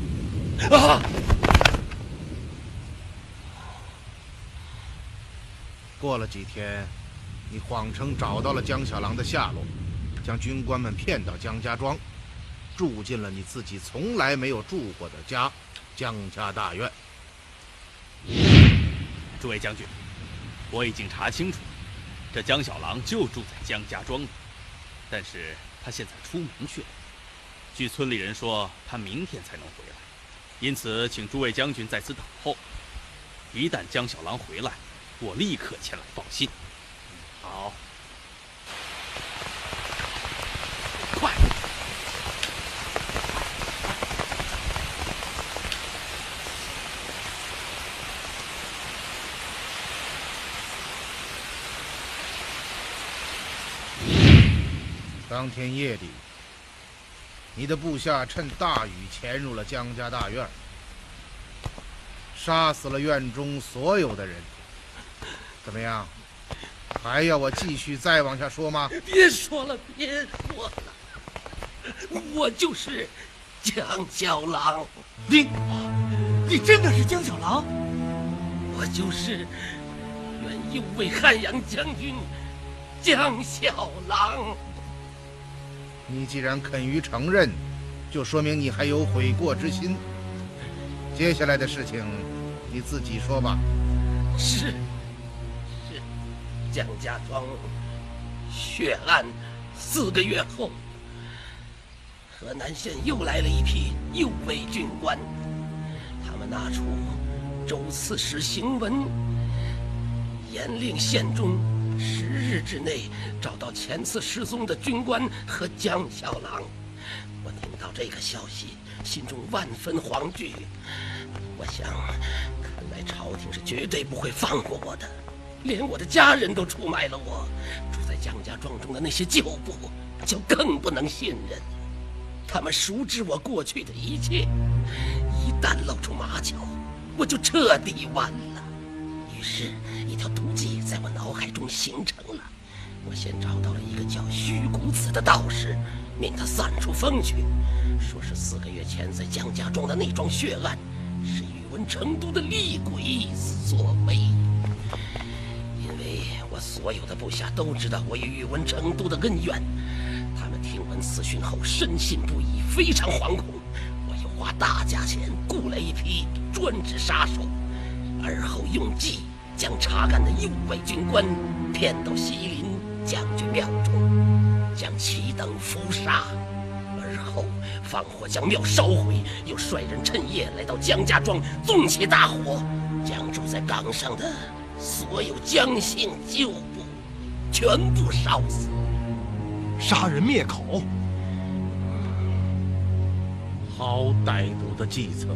过了几天，你谎称找到了江小郎的下落，将军官们骗到江家庄，住进了你自己从来没有住过的家——江家大院。诸位将军，我已经查清楚了，这江小郎就住在江家庄里，但是他现在出门去了。据村里人说，他明天才能回来，因此请诸位将军在此等候。一旦江小郎回来，我立刻前来报信。好，快！当天夜里，你的部下趁大雨潜入了江家大院，杀死了院中所有的人。怎么样？还要我继续再往下说吗？别说了，别说了，我就是江小郎。你真的是江小郎？我就是原右卫汉阳将军江小郎。你既然肯于承认，就说明你还有悔过之心。接下来的事情，你自己说吧。是江家庄血案4个月后，河南县又来了一批右卫军官，他们拿出州刺史行文，严令县中10日之内找到前次失踪的军官和江小郎。我听到这个消息，心中万分惶惧。我想，看来朝廷是绝对不会放过我的，连我的家人都出卖了我。住在江家庄中的那些旧部就更不能信任，他们熟知我过去的一切，一旦露出马脚，我就彻底完了。于是，一条毒计在我脑海中形成了。我先找到了一个叫虚谷子的道士，命他散出风去，说是4个月前在江家庄的那桩血案是宇文成都的厉鬼所为。因为我所有的部下都知道我与宇文成都的恩怨，他们听闻此讯后深信不疑，非常惶恐。我又花大价钱雇来一批专职杀手，而后用计将查干的右卫军官骗到西林将军庙中，将其等伏杀，而后放火将庙烧毁，又率人趁夜来到江家庄，纵起大火，将住在岗上的所有江姓旧部全部烧死，杀人灭口。好歹毒的计策，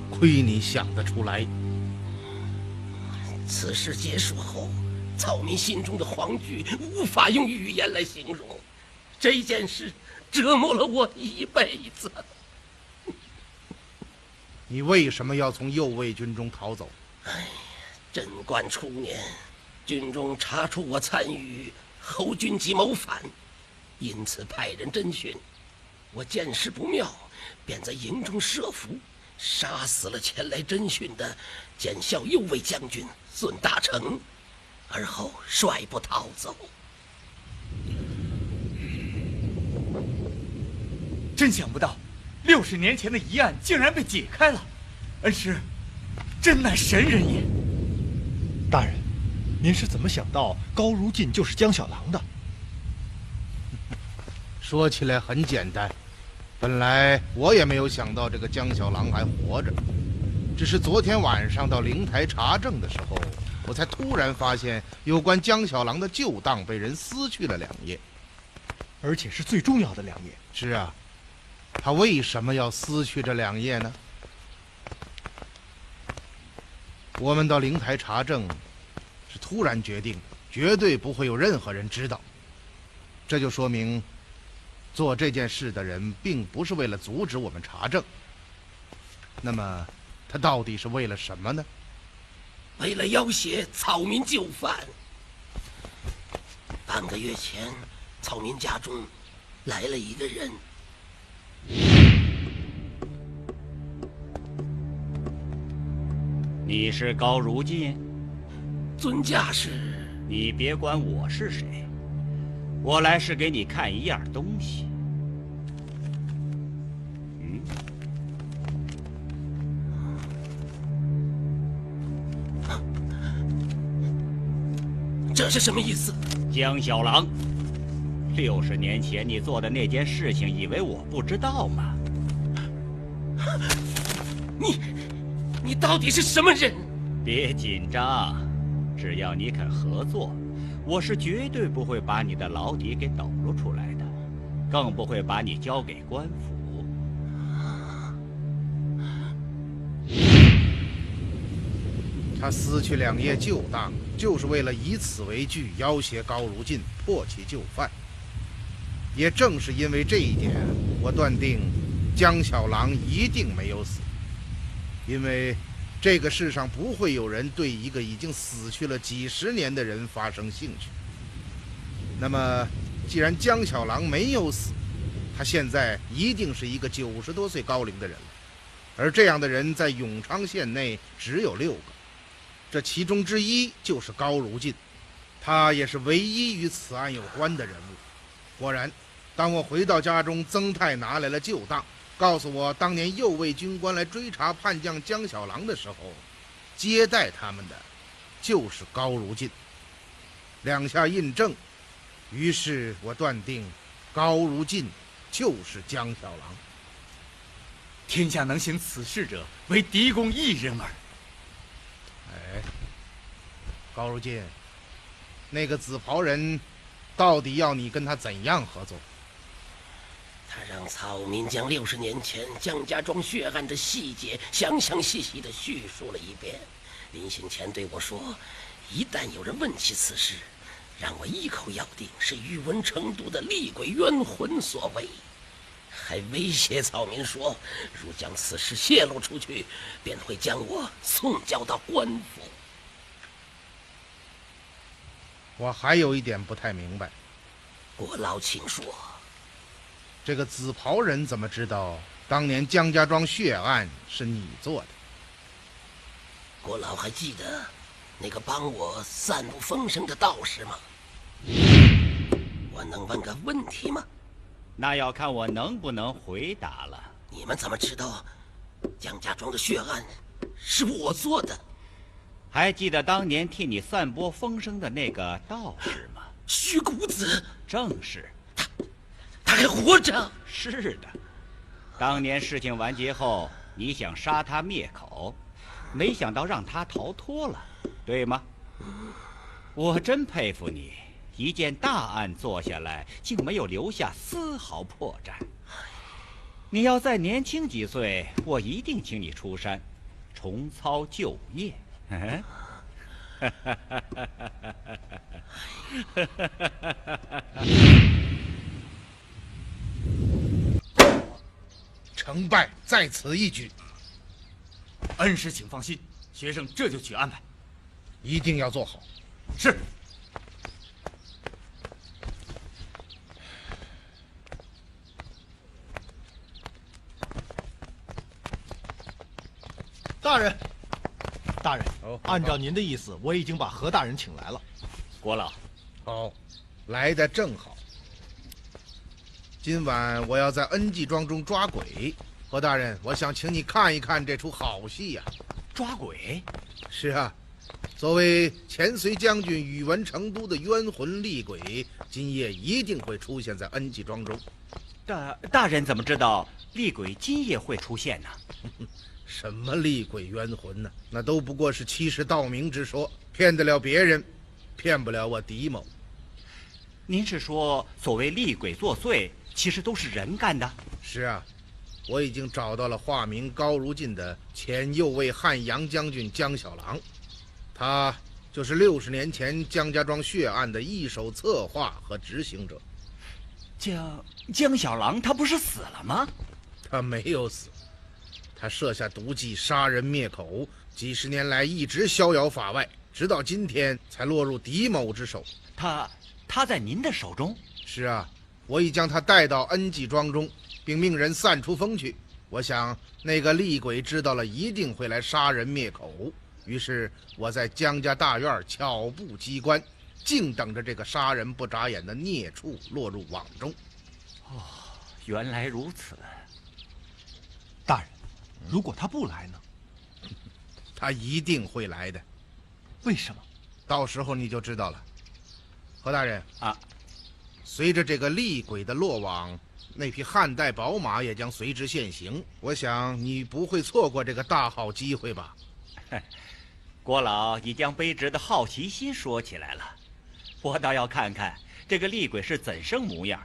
亏你想得出来。此事结束后，草民心中的惶惧无法用语言来形容。这件事折磨了我一辈子。你为什么要从右卫军中逃走？贞观初年，军中查出我参与侯军及谋反，因此派人侦讯。我见势不妙，便在营中设伏，杀死了前来侦讯的检校右卫将军孙大成，而后率部逃走。真想不到，60年前的疑案竟然被解开了，恩师，真乃神人也。大人，您是怎么想到高如进就是江小郎的？说起来很简单，本来我也没有想到这个江小郎还活着，只是昨天晚上到灵台查证的时候，我才突然发现有关江小郎的旧档被人撕去了2页，而且是最重要的2页。是啊，他为什么要撕去这2页呢？我们到灵台查证是突然决定，绝对不会有任何人知道。这就说明做这件事的人并不是为了阻止我们查证。那么他到底是为了什么呢？为了要挟草民就范。半个月前，草民家中来了一个人。你是高如进？尊驾是。你别管我是谁，我来是给你看一样东西。这是什么意思？江小郎，60年前你做的那件事情，以为我不知道吗？你到底是什么人？别紧张，只要你肯合作，我是绝对不会把你的老底给抖露出来的，更不会把你交给官府。他撕去2页旧档，就是为了以此为据要挟高如进，破其旧犯。也正是因为这一点，我断定江小郎一定没有死。因为这个世上不会有人对一个已经死去了几十年的人发生兴趣。那么既然江小郎没有死，他现在一定是一个90多岁高龄的人了，而这样的人在永昌县内只有6个，这其中之一就是高如进，他也是唯一与此案有关的人物。果然，当我回到家中，曾太拿来了旧档，告诉我当年右卫军官来追查叛将江小郎的时候，接待他们的就是高如进。2下印证，于是我断定高如进就是江小郎。天下能行此事者，唯狄公一人耳。哎，高如进，那个紫袍人到底要你跟他怎样合作？他让草民将60年前江家庄血案的细节详详细细地叙述了一遍。临行前对我说，一旦有人问起此事，让我一口咬定是宇文成都的厉鬼冤魂所为，还威胁草民说，如将此事泄露出去，便会将我送交到官府。我还有一点不太明白。郭老，请说。这个紫袍人怎么知道当年江家庄血案是你做的？郭老还记得那个帮我散布风声的道士吗？我能问个问题吗？那要看我能不能回答了。你们怎么知道江家庄的血案是我做的？还记得当年替你散播风声的那个道士吗？虚谷子。正是。他还活着？是的。当年事情完结后，你想杀他灭口，没想到让他逃脱了，对吗？我真佩服你，一件大案做下来，竟没有留下丝毫破绽。你要再年轻几岁，我一定请你出山，重操旧业。成败在此一举。恩师请放心，学生这就去安排。一定要做好。是。大人，大人，按照您的意思，我已经把何大人请来了。郭老，好，来得正好。今晚我要在恩济庄中抓鬼，何大人，我想请你看一看这出好戏呀。抓鬼？是啊，作为前隋将军宇文成都的冤魂厉鬼，今夜一定会出现在恩济庄中。大人怎么知道厉鬼今夜会出现呢？什么厉鬼冤魂呢？那都不过是欺世盗名之说，骗得了别人，骗不了我狄某。您是说，所谓厉鬼作祟，其实都是人干的？是啊，我已经找到了化名高如进的前右卫汉阳将军江小郎，他就是60年前江家庄血案的一手策划和执行者。江小郎他不是死了吗？他没有死。他设下毒计，杀人灭口，几十年来一直逍遥法外，直到今天才落入狄某之手。他在您的手中？是啊，我已将他带到恩济庄中，并命人散出风去。我想那个厉鬼知道了，一定会来杀人灭口，于是我在江家大院巧布机关，静等着这个杀人不眨眼的孽畜落入网中。哦，原来如此。大人，如果他不来呢？他一定会来的。为什么？到时候你就知道了。何大人啊，随着这个厉鬼的落网，那匹汉代宝马也将随之现形。我想你不会错过这个大好机会吧？郭老已将卑职的好奇心说起来了，我倒要看看这个厉鬼是怎生模样，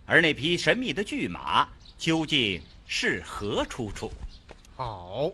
而那匹神秘的巨马究竟是何出处？好。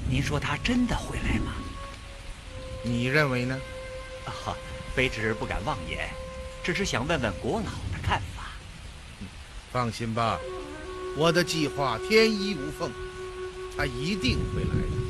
您说他真的会来吗？你认为呢？卑职不敢妄言，只是想问问国老的看法。放心吧，我的计划天衣无缝，他一定会来的。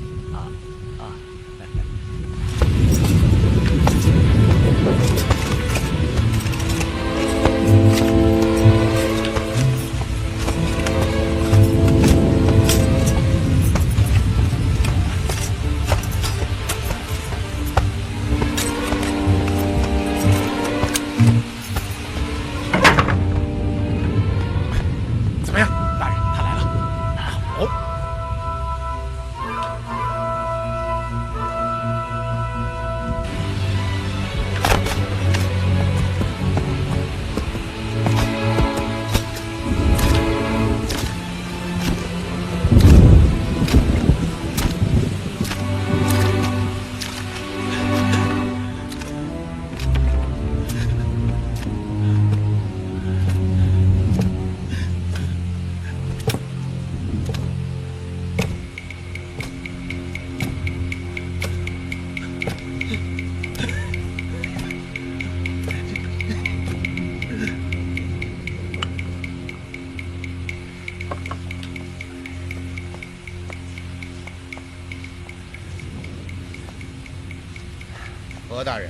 何大人？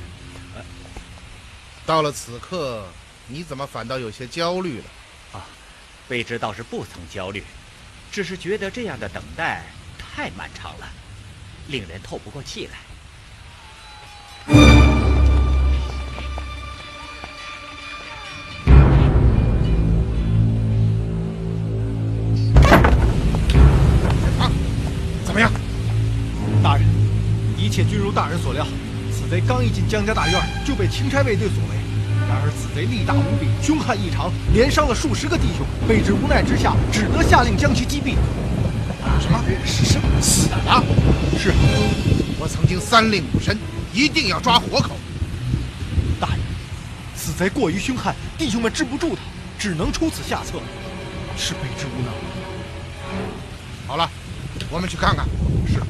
到了此刻，你怎么反倒有些焦虑了？啊，卑职倒是不曾焦虑，只是觉得这样的等待太漫长了，令人透不过气来。怎么样？大人，一切均如大人所料。此贼刚一进江家大院，就被钦差卫队所围。然而此贼力大无比，凶悍异常，连伤了数十个弟兄。卑职无奈之下，只得下令将其击毙。什么？是死了？是。我曾经3令5申，一定要抓活口。大人，此贼过于凶悍，弟兄们治不住他，只能出此下策。是卑职无能。好了，我们去看看。是。